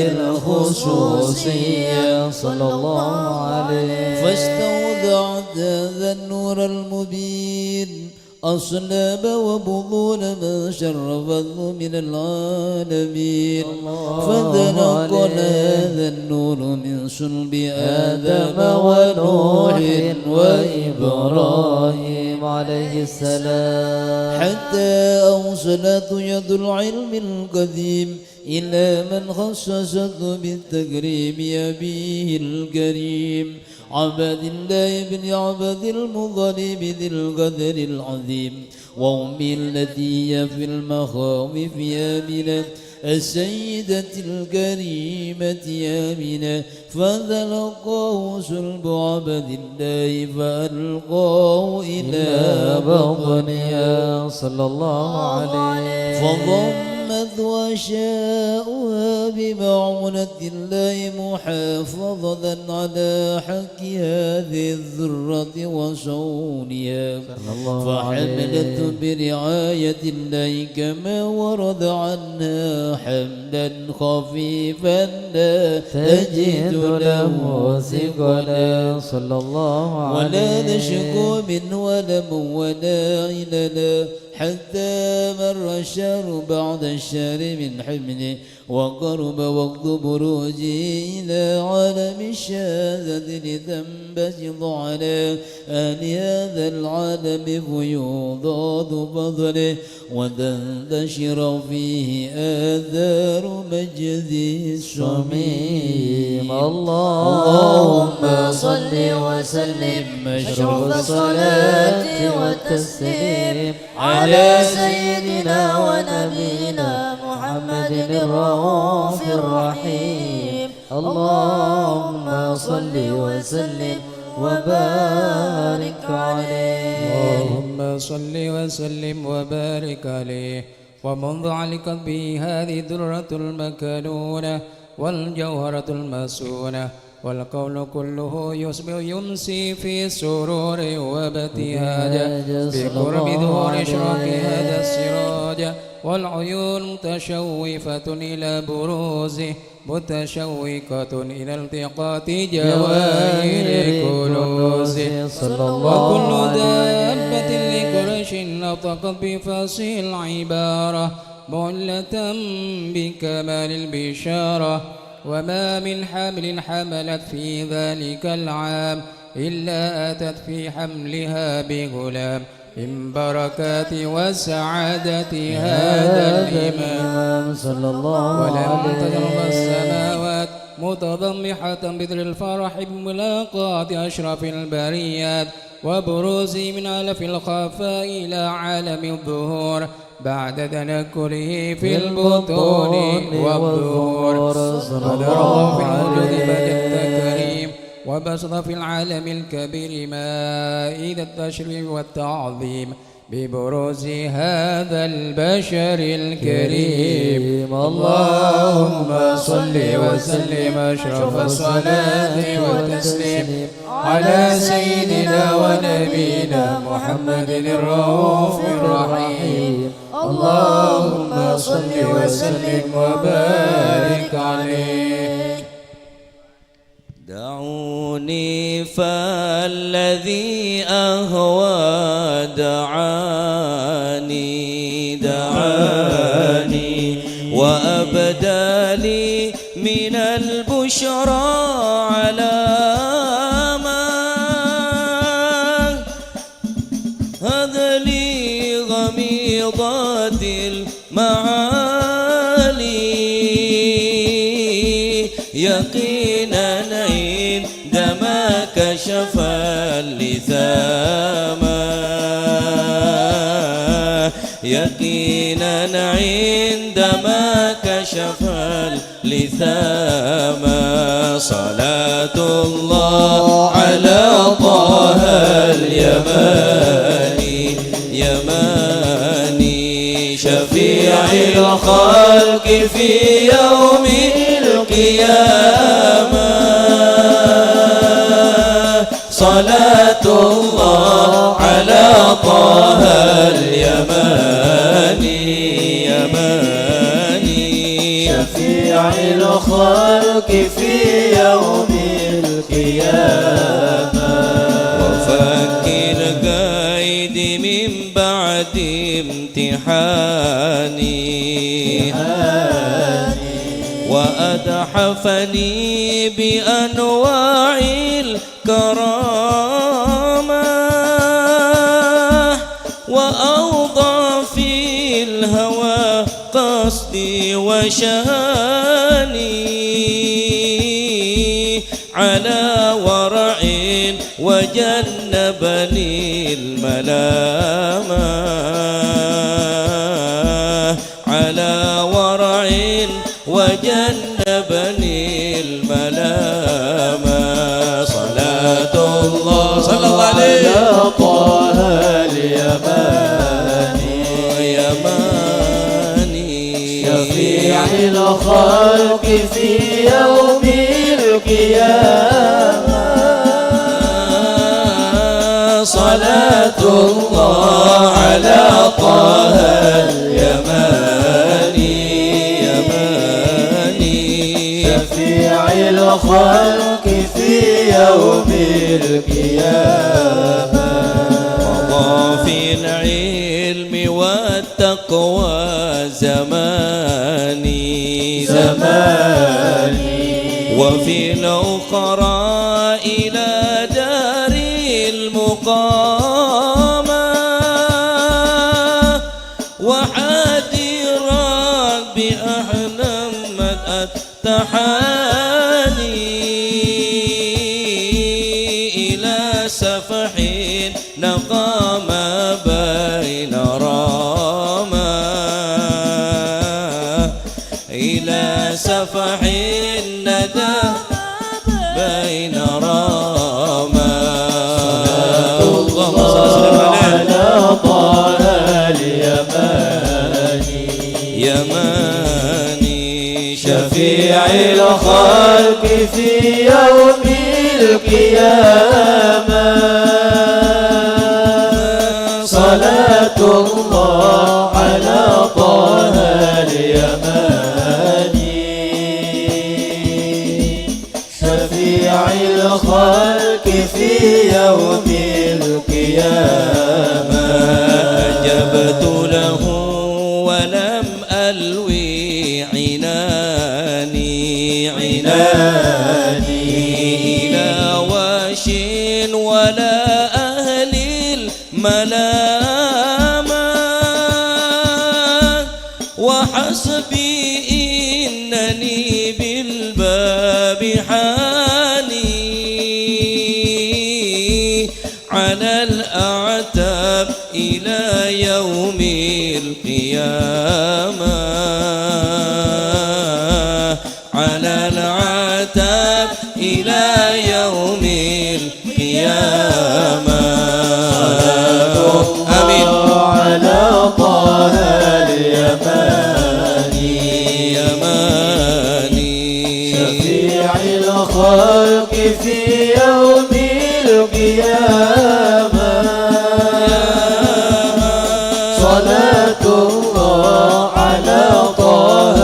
الخصوصية صلى الله عليه. فاستودعت هذا النور المبين أصلاب وبطون من شرفته من العالمين، فتنقل هذا النور من صلب آدم ونوح وإبراهيم عليه السلام، حتى أوصلت يد العلم القديم إلى من خصصته بالتكريم أبيه الكريم عبد الله بن عبد المطلب ذي القدر العظيم، وأمي التي هي في المخاوف آمنة السيدة الكريمة آمنة، فتلقاه صلب عبد الله فألقاه إلى بطنها صلى الله عليه. فضمت وشاؤها بمعونة الله محافظة على حق هذه الذرة وصونها، فحملت برعاية الله كما ورد عنها حملا خفيفا لا تجد له ثقلا صلى الله عليه. ولا نشكو منه ولم ولا عللا، حتى مر الشهر بعد الشهر من حمله، وقرب وقت بروجه إلى عالم الشهادة لتنبسط على أهل هذا العالم فيوضات فضله وتنتشر فيه آثار مجده الصميم. اللهم صل وسلم أشرف الصلاة والتسليم على سيدنا ونبينا محمد الرؤوف الرحيم. اللهم صل وسلم وبارك عليه. اللهم صل وسلم وبارك عليه. ومنذ علقت به هذه الدرة المكنونة والجوهرة المسونة، والقول كله يصبح يمسي في سرور وابتهاج بقرب ظهور إشراق هذا السراج، والعيون متشوفة إلى بروزه متشوقة إلى التقاط جواهر كنوزه. وكل دابة لقريش نطقت بفصيح العبارة معلة بكمال البشارة، وما من حمل حملت في ذلك العام إلا أتت في حملها بغلام من بركات وسعادة هذا الإمام صلى الله ولم عليه. تجرب السماوات متضمحة بذل الفرح بملاقات أشرف البريات وبروزه من علف الخفاء إلى عالم الظهور بعد تنكره في البطون والظهور. قد روى في الوجود مجد كريم وبسط في العالم الكبير مائدة التشريف والتعظيم ببروز هذا البشر الكريم. اللهم صل وسلم أشرف الصلاة والتسليم على سيدنا ونبينا محمد الرؤوف الرحيم. اللهم صل وسلم وبارك عليه. دعوني فالذي أهوى دعاني وأبدى لي من البشرى علامة هذا لي غميضات المعالي يقينا عندما كشف اللثام يقينا عندما كشف اللثام. صلاة الله على طه اليماني شفيع الخلق في يوم القيامة. صلاة الله على طه اليماني شفيع الخلق في يوم القيامة. وفك القيد من بعد امتحاني وأتحفني بأنواع الكرامة وأوضى في الهوى قصدي وشاني على ورع وجنبني الملامة على ورع وجنبني الملامة. صلاة الله صلى الله عليه طه اليماني شفيع الخلق في يوم القيامة. صلاة الله على طه اليماني شفيع الخلق في يوم القيامة. مضى في العلم والتقوى زماني وفي الأخرى إلى دار المقامة وحادرا بأحلام التحاني إلى سفح نقام بين راما إلى سفح الندى بين راما. اللهم صل وسلم على طه اليماني شفيع الخلق في يوم القيامة. صلاة الله على طه اليماني شفيع الخلق في يوم القيامة. أجبت له ولم ألوي عناني إلى واش ولا أهل الملامة وحسبي إنني بالباب القيامة على العتاب إلى يوم القيامة آمين على طه اليماني شفيع الخلق في يوم القيامة صلاة الله على طه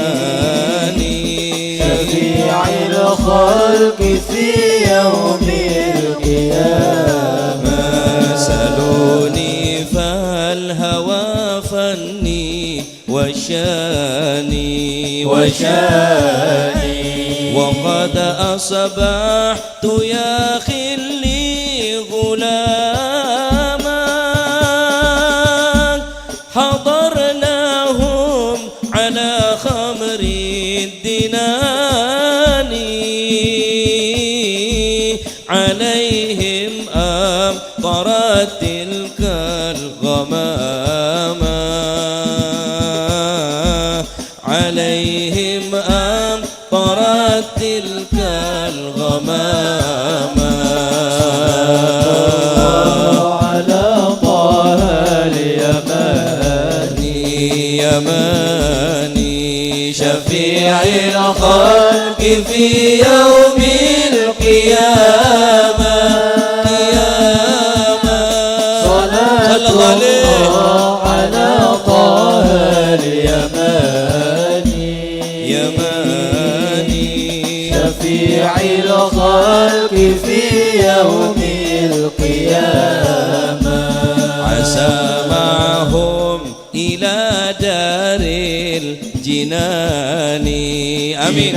اليماني شفيع الخلق في يوم القيامة سألوني فالهوى فني وشاني وقد أصبحت يا خلي غلاما حضرناهم على خمر الدنان عليهم أمطرت تلك الغمامة عليهم أمطرت تلك الغمامة على طه اليماني شفيع الخلق في يوم القيامة صلاة الله على طه اليماني شفيع الخلق في يوم القيامة عسى معهم إلى دار الجنان آمين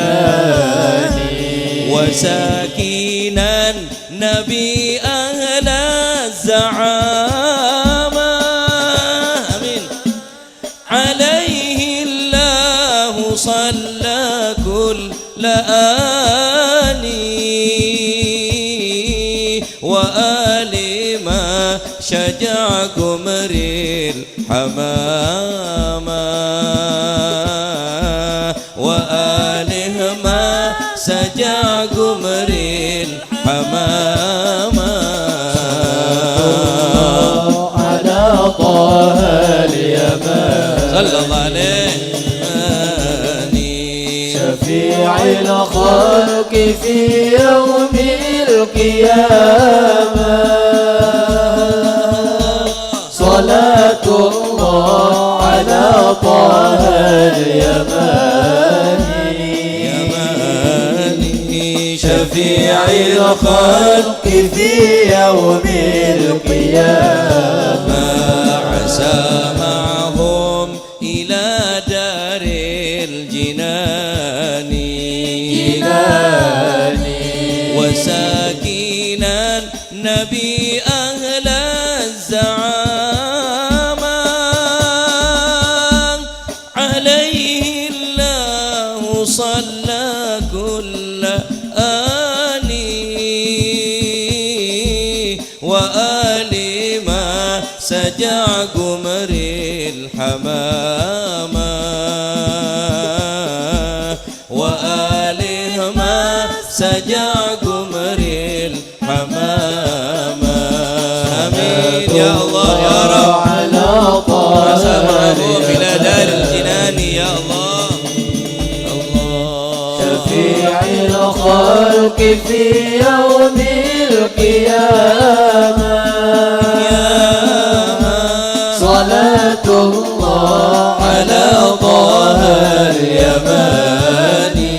وساكنا نبي أهل الزعامة آمين عليه الله صلى كل آني وآل ما شجع قمر الحمامة وآله ما سجع قمر الحمامة على طه اليماني صلى الله عليه شفيع الخلق في يوم القيامة صلاة الله على طه اليماني شفيع الخلق في يوم القيامة عسى معهم إلى دار الجنان وساكنا نبي أهل الزعامة عليه الله صلى كل آني وآل ما سجع قمر الحمامة وآله ما سجع قمر الحمامة آمين يا الله يا رب على طه وسمعهم إلى دار الجنان يا الله شفيع الخلق في يوم القيامة صلاة الله على طه اليماني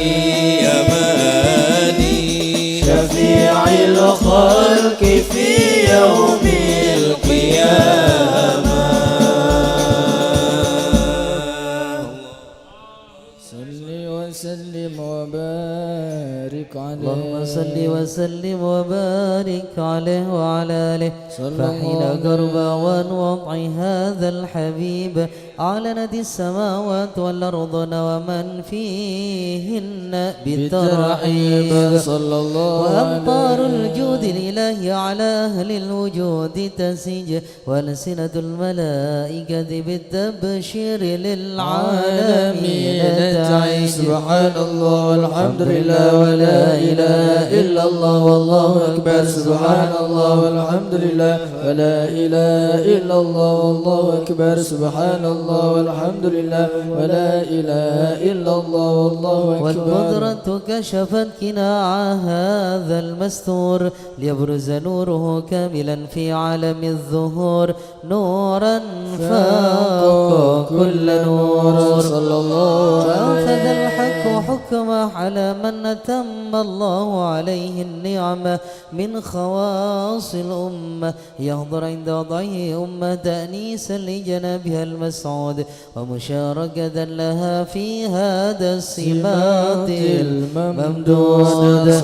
شفيع الخلق في يوم القيامة صل وسلم وبارك عليه اللهم صل وسلم وبارك عليه وعلى آله صلى فحين الله قرب وضع هذا الحبيب أعلنت السماوات والأرض ومن فيهن بالترحيب صلى الله وأمطار عليه الجود الإلهي على أهل الوجود تسيج وألسنة الملائكة بالتبشير للعالمين تعيش. سبحان الله والحمد لله ولا إله إلا الله والله أكبر. سبحان الله والحمد لله ولا إله إلا الله والله أكبر. سبحان الله والحمد لله ولا إله إلا الله والله أكبر. والقدرة كشفت كناع هذا المستور ليبرز نوره كاملا في عالم الظهور نورا فاق كل نور. صلى الله فأخذ الحق حكمه على من أتم الله عليه النعمة من خواص الأمة يحضر عند وضعه أمة تأنيسا لجنابها المسعود ومشاركة لها في هذا السمات الممدود.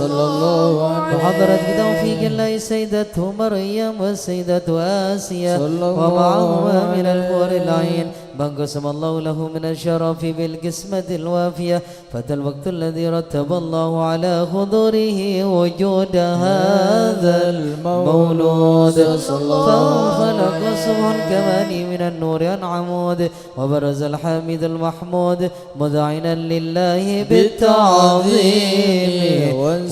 صلى الله عليه وحضرت بتوفيق الله سيدته مريم والسيدة آسيا ومعهما من الحور العين من قسم الله له من الشرف بالقسمة الوافية فتى الوقت الذي رتب الله على حضوره وجود هذا المولود. فانخلق صبح الكمال من النور عن عمود وبرز الحامد المحمود مذعنا لله بالتعظيم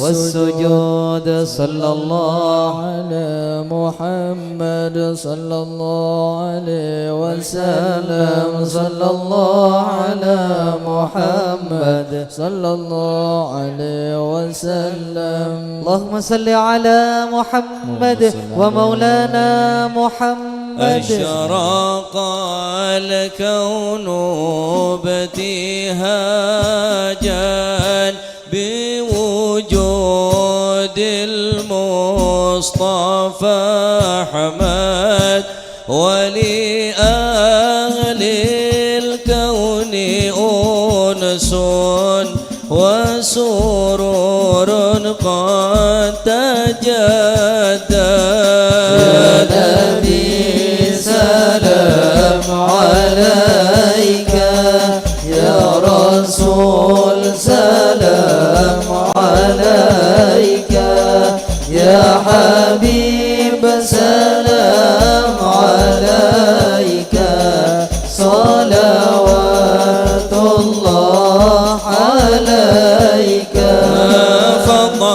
والسجود. صلى الله على محمد صلى الله عليه وسلم. صلى الله على محمد صلى الله عليه وسلم. اللهم صل على محمد ومولانا محمد. أشرق الكون ابتهاجا بوجود المصطفى أحمد ولأهل الكون أنس وسرور قد تجدد. يا نبي سلام عليك يا رسول سلام عليك يا حبيب سلام عليك صلوات الله عليك.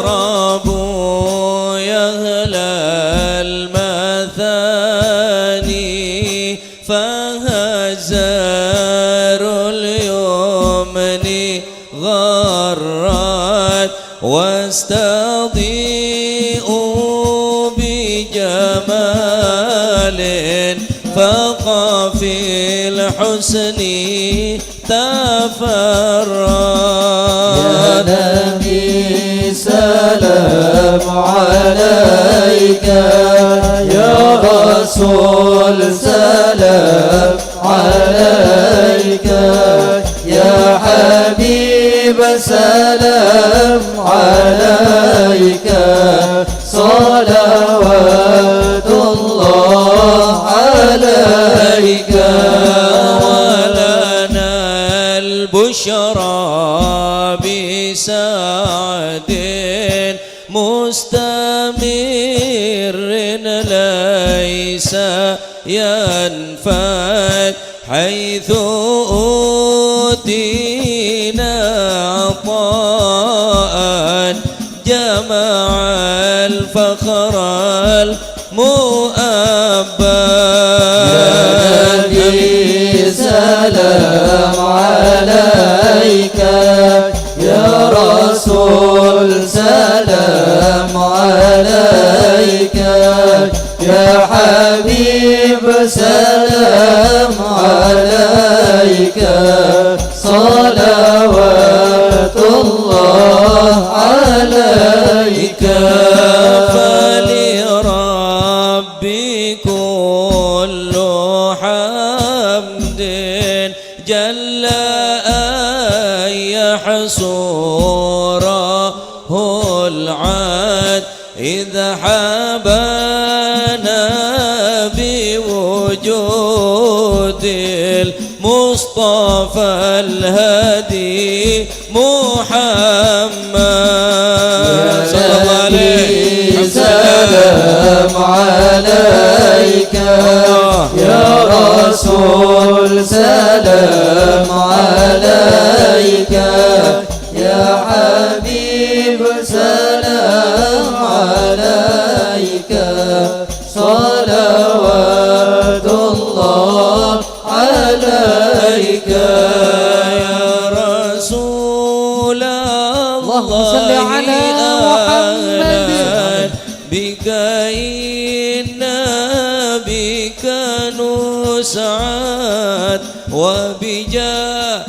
فاضربوا يا أهل المثاني فهزاروا اليمن غرات واستضيئوا بجمال فقى في الحسن تفرد. يا نبي سلام عليك يا رسول سلام عليك يا حبيب سلام عليك صلوات الله عليك. ولنا البشرى بسعد مستمر ليس ينفد حيث أوتينا عطاء جمع الفخر المؤبد. يا نبي سلام عليك يا رسول سلام عليك يا حبيب سلام عليك صلوات الله عليك. فلربي كل حمد جل أن يحصره العاد إذ حبانا بوجود جود المصطفى الهادي محمد صلى الله عليه سلام عليك يا رسول سلام عليك يا حبيب سلام عليك صلوات الله عليك يا رسول الله صل على محمد بك إنا بك نسعد وبجاهه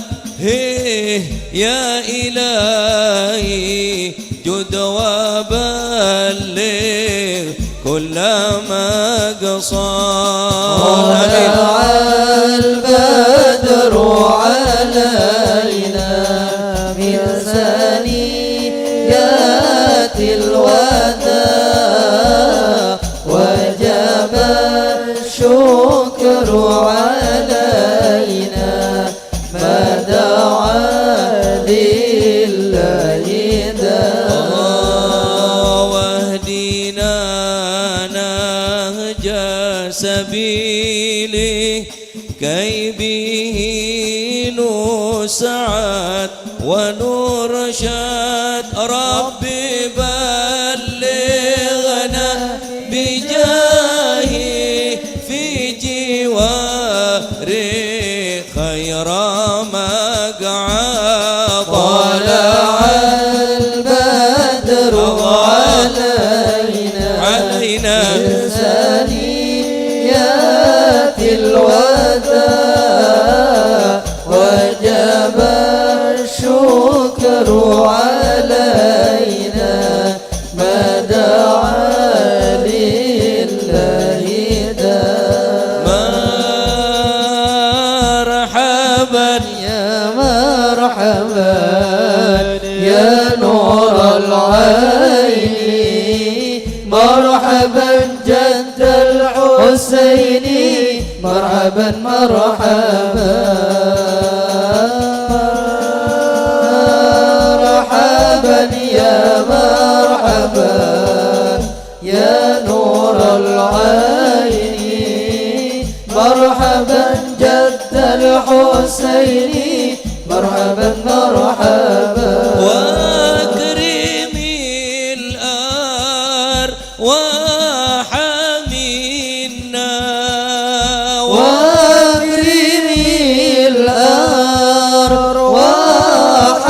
يا إلهي جد وبلغ كل ما قصد طلع البدر علينا من ثنيات الوداع وجب الشكر علينا ما دعا لله واهدنا نهج سبيله كي به نسعد ونرشد ربي بلغنا بجاهه في جواره خير مقعد طلع البدر علينا ثنيات الوداع وجب الشكر علينا ما دعا لله مرحبا يا مرحبا يا نور العين مرحبا جد الحسين مرحبا مرحبا مرحبا يا مرحبا يا نور العين مرحبا جد الحسين مرحبا مرحبا واكرمي الأرواح منا واكرمي الأرواح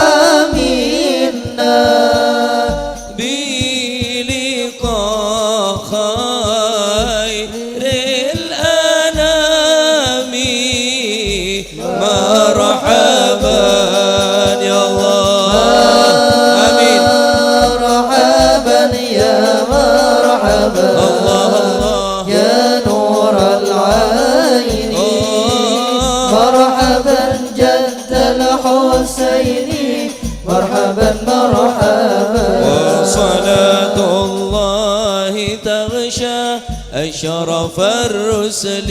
منا بلقاء خير الأنام مرحبا يا الله آمين مرحبا يا مرحبا الله الله يا نور العين مرحبا جد الحسين مرحبا مرحبا وصلاة الله تغشى أشرف الرسل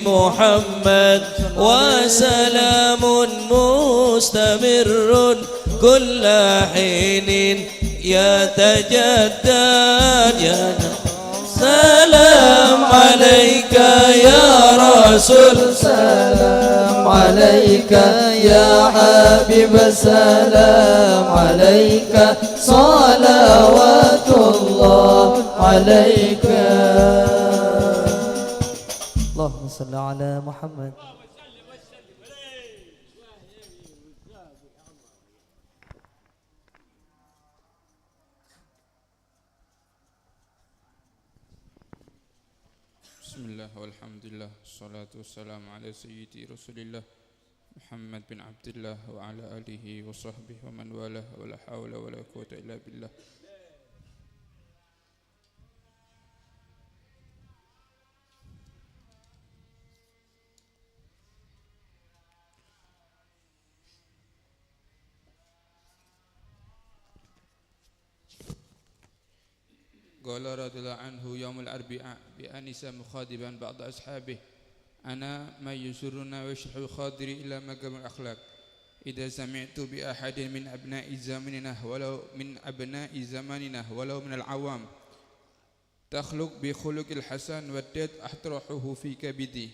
محمد وسلام مستمر كل حين يتجدد يا سلام عليك يا رسول سلام عليك يا حبيب سلام عليك صلوات الله عليك اللهم صل على محمد. بسم الله والحمد لله والصلاة والسلام على سيدي رسول الله محمد بن عبد الله وعلى آله وصحبه ومن والاه ولا حول ولا قوة إلا بالله. قال رضي الله عنه يوم الأربعاء بأنس مخاطبا بعض أصحابه أنا ما يسرنا ويشرح الخاطر إلى مقام الأخلاق إذا سمعت بأحد من أبناء زماننا ولو من العوام تخلق بخلق الحسن والدد أحترحه في كبدي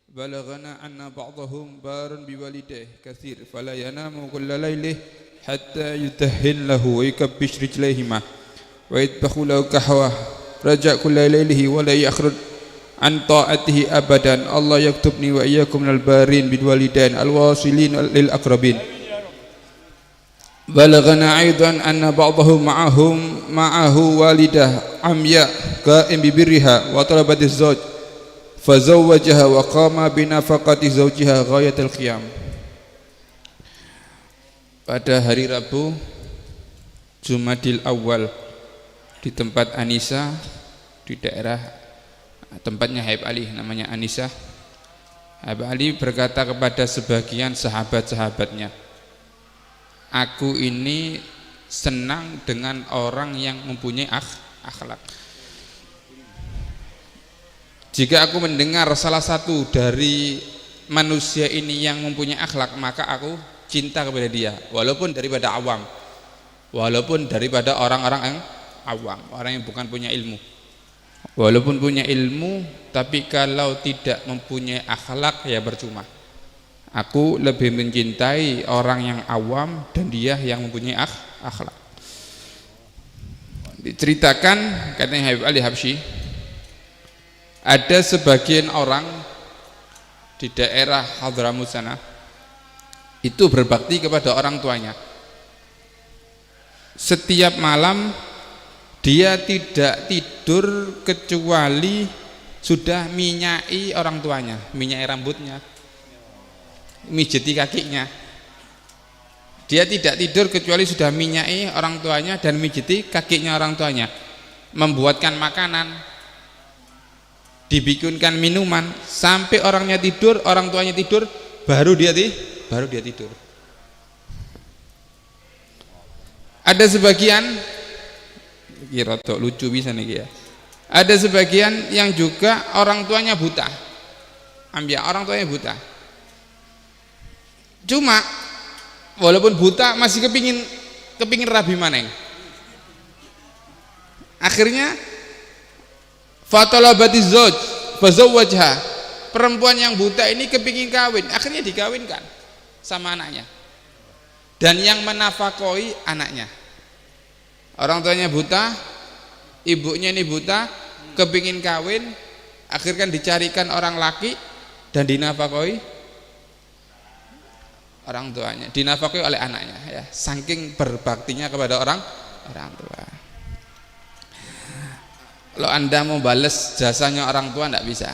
بلغنا أن بعضهم بار بوالديه كثير فلا ينام كل ليله حتى يتهن له ويكبش رجليهما ويطبخ له كحوة رجع كل ليله ولا يخرج عن طاعته أبدا. الله يكتبني وإياكم من البارين بالوالدين الواصلين للأقربين. بلغنا أيضا أن بعضهم معه والده عمياء قائم ببرها وطلبت الزوج فزوجها وقام بنفقة زوجها غاية القيام. Pada hari Rabu Jumadil Awal di tempat Anisa di daerah tempatnya Habib Ali, namanya Anisa. Habib Ali berkata kepada sebagian sahabat-sahabatnya, aku ini senang dengan orang yang mempunyai akhlak. Jika aku mendengar salah satu dari manusia ini yang mempunyai akhlak, maka aku cinta kepada dia, walaupun daripada awam, walaupun daripada orang-orang yang awam, orang yang bukan punya ilmu. Walaupun punya ilmu, tapi kalau tidak mempunyai akhlak ya percuma. Aku lebih mencintai orang yang awam dan dia yang mempunyai akhlak. Diceritakan, katanya Habib Ali Habsyi, ada sebagian orang di daerah Hadramut sana itu berbakti kepada orang tuanya. Setiap malam dia tidak tidur kecuali sudah minyai orang tuanya, minyai rambutnya, mijeti kakinya. Dia tidak tidur kecuali sudah minyai orang tuanya dan mijeti kakinya orang tuanya. Membuatkan makanan, dibikinkan minuman, sampai orangnya tidur, orang tuanya tidur, baru dia tidur. Ada sebagian, kira lucu bisa nih ya. Ada sebagian yang juga orang tuanya buta, orang tuanya buta. Cuma walaupun buta masih kepingin rabi maneng. Akhirnya fatalabati zauj fazawwajha. Perempuan yang buta ini kepingin kawin, akhirnya dikawinkan sama anaknya. Dan yang menafkahi anaknya. Orang tuanya buta, ibunya ini buta, kepingin kawin, akhirnya dicarikan orang laki dan dinafkahi orang tuanya, dinafkahi oleh anaknya ya, saking berbaktinya kepada orang tua. Kalau Anda mau balas jasanya orang tua tidak bisa.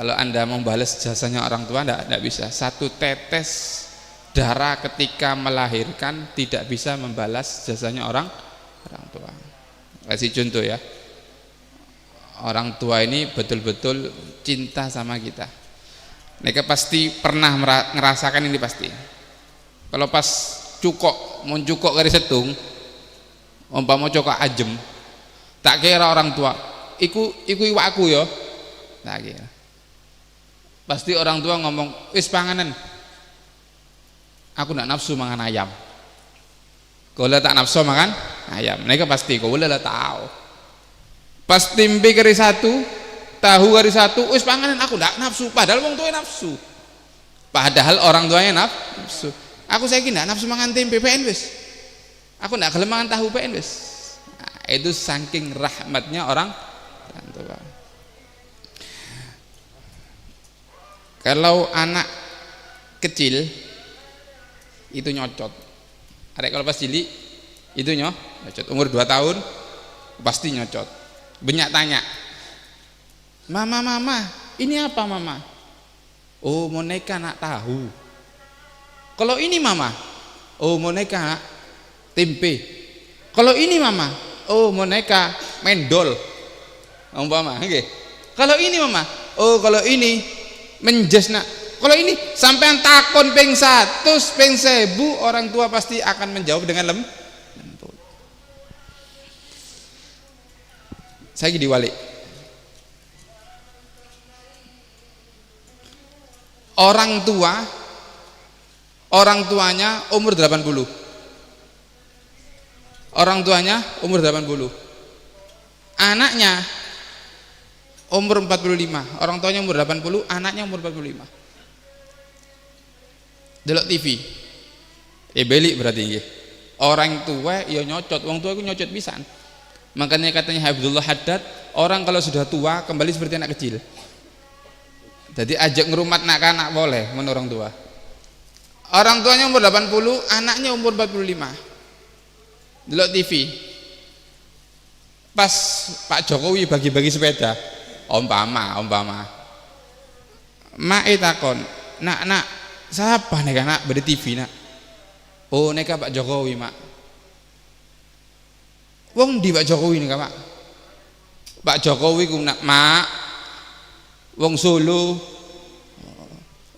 Kalau Anda mau balas jasanya orang tua tidak bisa. Satu tetes darah ketika melahirkan tidak bisa membalas jasanya orang tua. Kasih contoh ya, orang tua ini betul-betul cinta sama kita. Mereka pasti pernah ngerasakan ini pasti. Kalau pas mau cukok kari setung, umpama cukok ajem, tak kira orang tua, iku iwaku yo, tak kira. Pasti orang tua ngomong, wis panganan. Aku nak nafsu makan ayam. Kau tak nafsu makan ayam. Mereka pasti kau lah tahu. Pas tempe kari satu, tahu kari satu, wis panganan aku tak nafsu. Padahal wong tua nafsu. Padahal orang tuanya nafsu. Aku saiki ndak nafsu makan tempe PN wis. Aku ndak gelem mangan tahu PN wis. Nah, itu saking rahmatnya orang tua. Kalau anak kecil itu nyocot. Arek kalau pas cilik itu nyocot. Umur 2 tahun pasti nyocot. Banyak tanya, mama, ini apa mama? Oh, boneka nak tahu. Kalau ini mama, oh boneka nak tempe. Kalau ini mama, oh boneka mendol. Umpama, nggih. Kalau ini mama, oh kalau ini menjes nak. Kalau ini sampean takon ping 100 ping 1000, orang tua pasti akan menjawab dengan lembut. Saya diwalik. Orang tuanya umur 80. Orang tuanya umur 80. Anaknya umur 45. Orang tuanya umur 80, anaknya umur 45. Delok TV. Belik berarti nggih. Orang tua ya nyocot, wong tua iku nyocot pisan. Makanya katanya Habibullah Haddad, orang kalau sudah tua kembali seperti anak kecil. Jadi ajak ngerumat anak-anak boleh menurut orang tua. Orang tuanya umur 80, anaknya umur 45. Delok TV. Pas Pak Jokowi bagi-bagi sepeda, umpama. Mak takon, nak, siapa nek anak beda TV nak? Oh neka Pak Jokowi mak. Wong di Pak Jokowi nih mak. Pak Jokowi ku nak mak. Wong Solo.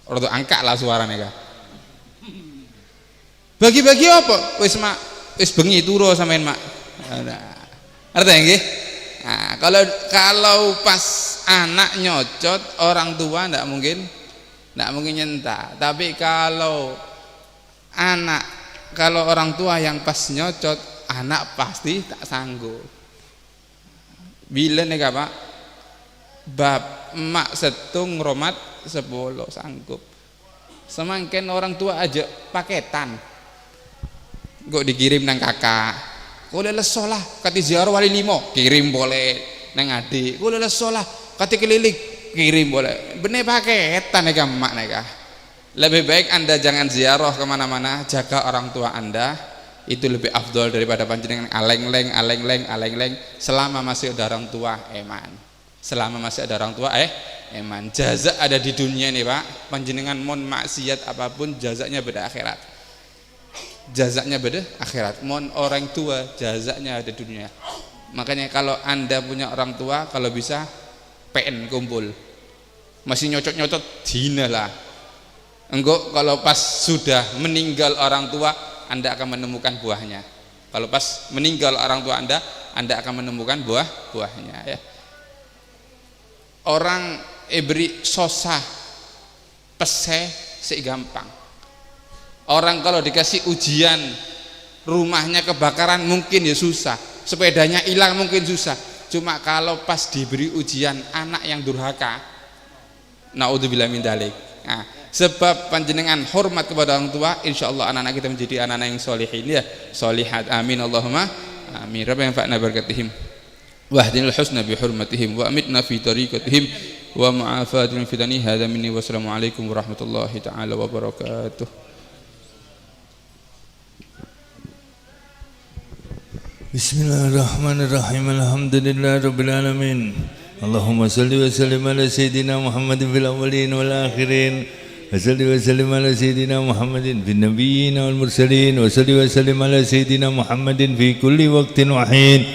Rada angkat lah suarane ka. Bagi-bagi apa? Wis mak, wis bengi turu sampean mak. Artinya nggih? Nah, kalau pas anak nyocot orang tua ndak mungkin nyentak. Tapi kalau orang tua yang pas nyocot, anak pasti tak sanggup. Bila nih Pak, bab emak setung romat 10 sanggup. Semakin orang tua aja paketan, kok dikirim nang kakak. Boleh leso lah, kati ziarah wali 5 kirim boleh nang adik. Boleh leso lah, kati keliling kirim boleh. Bener paketan nih emak nih. Lebih baik Anda jangan ziarah kemana-mana, jaga orang tua Anda, itu lebih afdol daripada panjenengan aleng-leng selama masih ada orang tua eman. Selama masih ada orang tua eman. Jaza ada di dunia nih Pak, panjenengan mon maksiat apapun jazanya beda akhirat. Jazanya beda akhirat. Mon orang tua jazanya ada dunia. Makanya kalau Anda punya orang tua, kalau bisa PN kumpul. Masih nyocot-nyocot dina lah. Enggak, kalau pas sudah meninggal orang tua, Anda akan menemukan buahnya. Kalau pas meninggal orang tua Anda akan menemukan buahnya ya. Orang beri sosah peseh segampang. Orang kalau dikasih ujian rumahnya kebakaran mungkin ya susah, sepedanya hilang mungkin susah. Cuma kalau pas diberi ujian anak yang durhaka, naudzubillah min dzalik. Nah, sebab panjenengan hormat kepada orang tua, insyaallah anak-anak kita menjadi anak-anak yang solihin ya, solihat. Amin Allahumma amin. Rabbana yanfa'na barakatihim wahdinil husna bi hurmatihim wa amitna fi tariqatihim wa mu'afatina fi dani hadza minni wassalamu alaikum warahmatullahi taala wabarakatuh. Bismillahirrahmanirrahim. Alhamdulillahirabbil alamin. Allahumma salli wa sallim ala sayyidina Muhammadin fil awwalin wal akhirin. Wa salli wa sallim ala sayyidina Muhammadin fil nabiyyin wal mursalin. Wa salli wa sallim ala sayyidina Muhammadin fi kulli waqtin wa hin.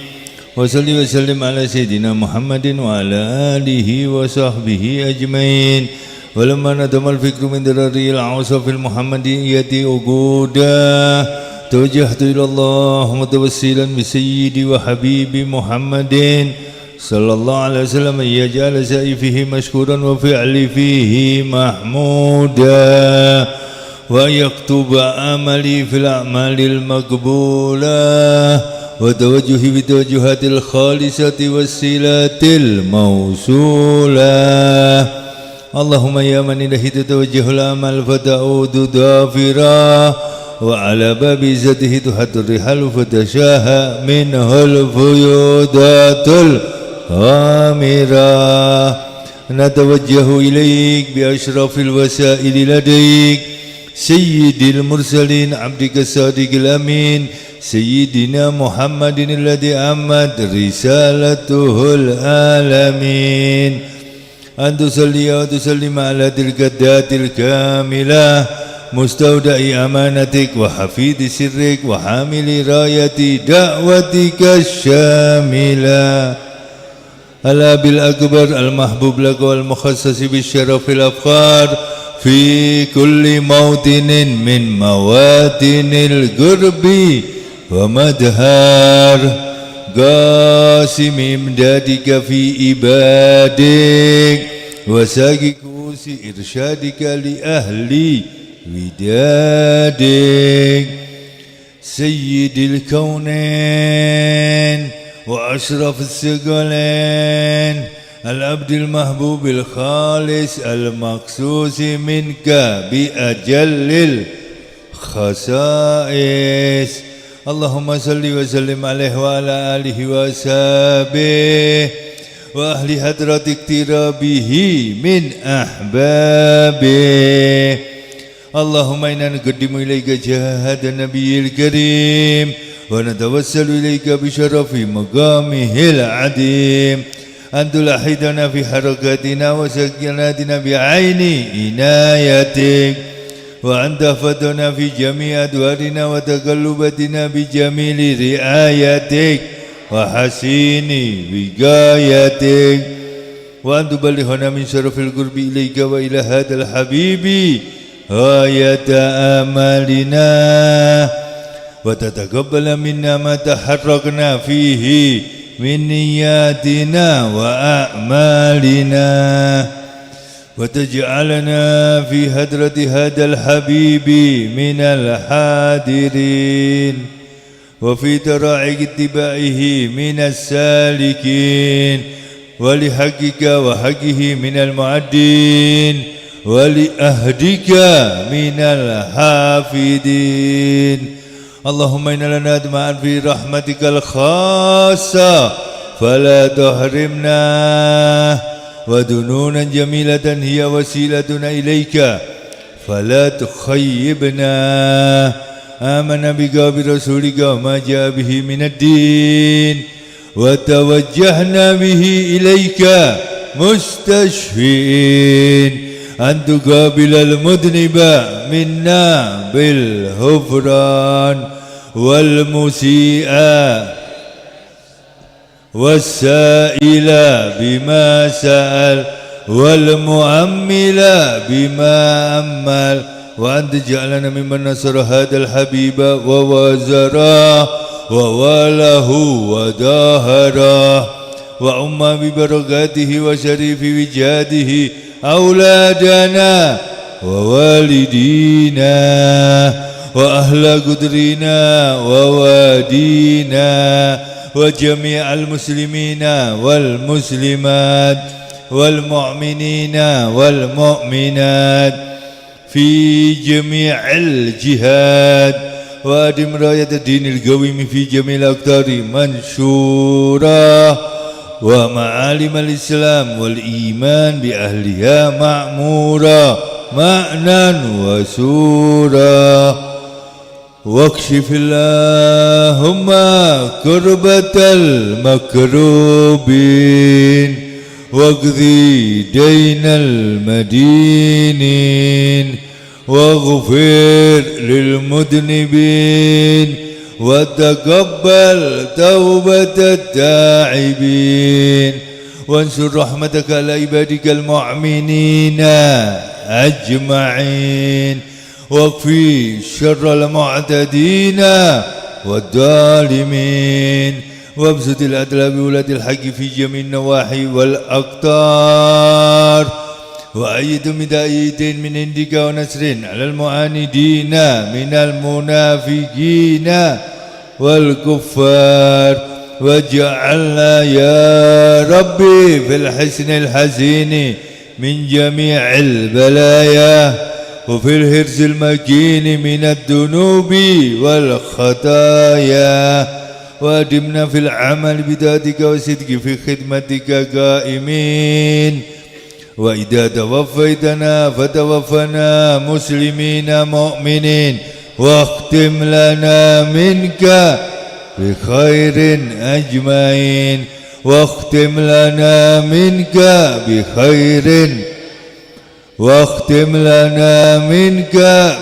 Wa salli wa sallim ala sayyidina Muhammadin wa ala alihi wa sahbihi ajmain. Walamma nadamal fikru min dararil awsafil muhammadiyyati uqudah. توجهت إلى الله متوسلا بسيدي وحبيبي محمد صلى الله عليه وسلم أن يجعل سعي فيه مشكورا وفعلي فيه محمودا وأن يكتب عملي في الأعمال المقبولة وتوجهي بتوجهات الخالصة والصلات الموصولة. اللهم يا من إليه تتوجه الأعمال فتعود ضافرا وعلى باب عزته تحط الرحال فتشاها منه الفيوضات الغامرة. نتوجه إليك بأشرف الوسائل لديك سيد المرسلين عبدك الصادق الأمين سيدنا محمد الذي عمت رسالته العالمين. أن تصلي وتسلم على تلك الذات الكاملة مستودع أمانتك وحفيظ سرك وحامل راية دعوتك الشاملة الأب الأكبر المحبوب لك والمخصص بالشرف الأفخار في كل موطن من مواطن القرب ومدهار قاسم إمدادك في عبادك وساقي شموس إرشادك لأهل ودادك سيد الكونين وأشرف الثقلين العبد المحبوب الخالص المقصوص منك بأجل الخصائص اللهم صل وسلم عليه وعلى آله وصحبه وأهل حضرة اقترابه من أحبابه اللهم إنا نقدم إليك جهاد النبي الكريم ونتوسل إليك بشرف مقامه العظيم أن تلاحظنا في حركاتنا وسكناتنا بعين عنايتك وأن تحفظنا في جميع أدوارنا وتقلباتنا بجميل رعايتك وحسين وقايتك وأن تبلغنا من شرف القرب إليك وإلى هذا الحبيب غاية آمالنا وتتقبل منا ما تحركنا فيه من نياتنا وأعمالنا وتجعلنا في هدرة هذا الحبيب من الحاضرين وفي تراعي اتباعه من السالكين ولحقك وحقه من المعدين ولأهدك من الحافظين اللهم إنا لنطمع في رحمتك الخاصة فلا تحرمنا ودنونا جميلة هي وسيلتنا إليك فلا تخيبنا آمنا بك وبرسولك وما جاء به من الدين وتوجهنا به إليك مستشفئين أن تقابل المذنب منا بالغفران والمسيء والسائل بما سأل والمؤمل بما أمل وأن تجعلنا ممن نصر هذا الحبيب ووزراه وواله وداهره وأم ببركاته وشريف وجاده أولادنا ووالدينا وأهل قدرنا ووادينا وجميع المسلمين والمسلمات والمؤمنين والمؤمنات في جميع الجهات وأدم راية الدين القويم في جميع الأقطار منشورة ومعالم الإسلام والإيمان بأهلها معمورة معنى وسورة واكشف اللهم كربة المكروبين واقضي دين المدينين واغفر للمذنبين وتقبل توبة التائبين وانشر رحمتك على عبادك المؤمنين أجمعين واكفي شر المعتدين والظالمين وابسط العدل بولاة الحق في جميع النواحي والأقطار وأيد بدايتين من عندك ونصر على المعاندين من المنافقين والكفار واجعلنا يا ربي في الحسن الحسين من جميع البلايا وفي الحرص المكين من الذنوب والخطايا وأدمنا في العمل بذاتك وصدق في خدمتك قائمين وإذا توفيتنا فتوفنا مسلمين مؤمنين واختم لنا منك بخير أجمعين واختم لنا منك بخير واختم لنا منك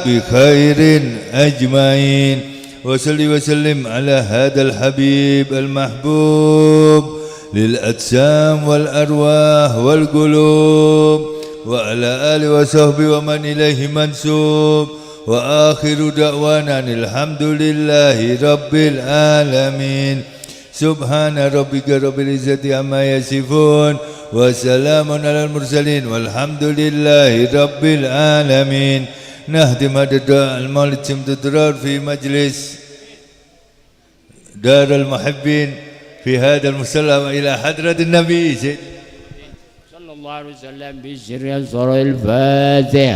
بخير أجمعين وصل وسلم على هذا الحبيب المحبوب للأجسام والأرواح والقلوب وعلى آله وصحبه ومن إليه منسوب وآخر دعوانا الحمد لله رب العالمين سبحان ربك رب العزة عما يصفون وسلام على المرسلين والحمد لله رب العالمين. نهدم هذا الدعاء المولد شمس الدرار في مجلس دار المحبين في هذا المصلى إلى حضرة النبي صلى الله عليه وسلم بالسر الفاتح.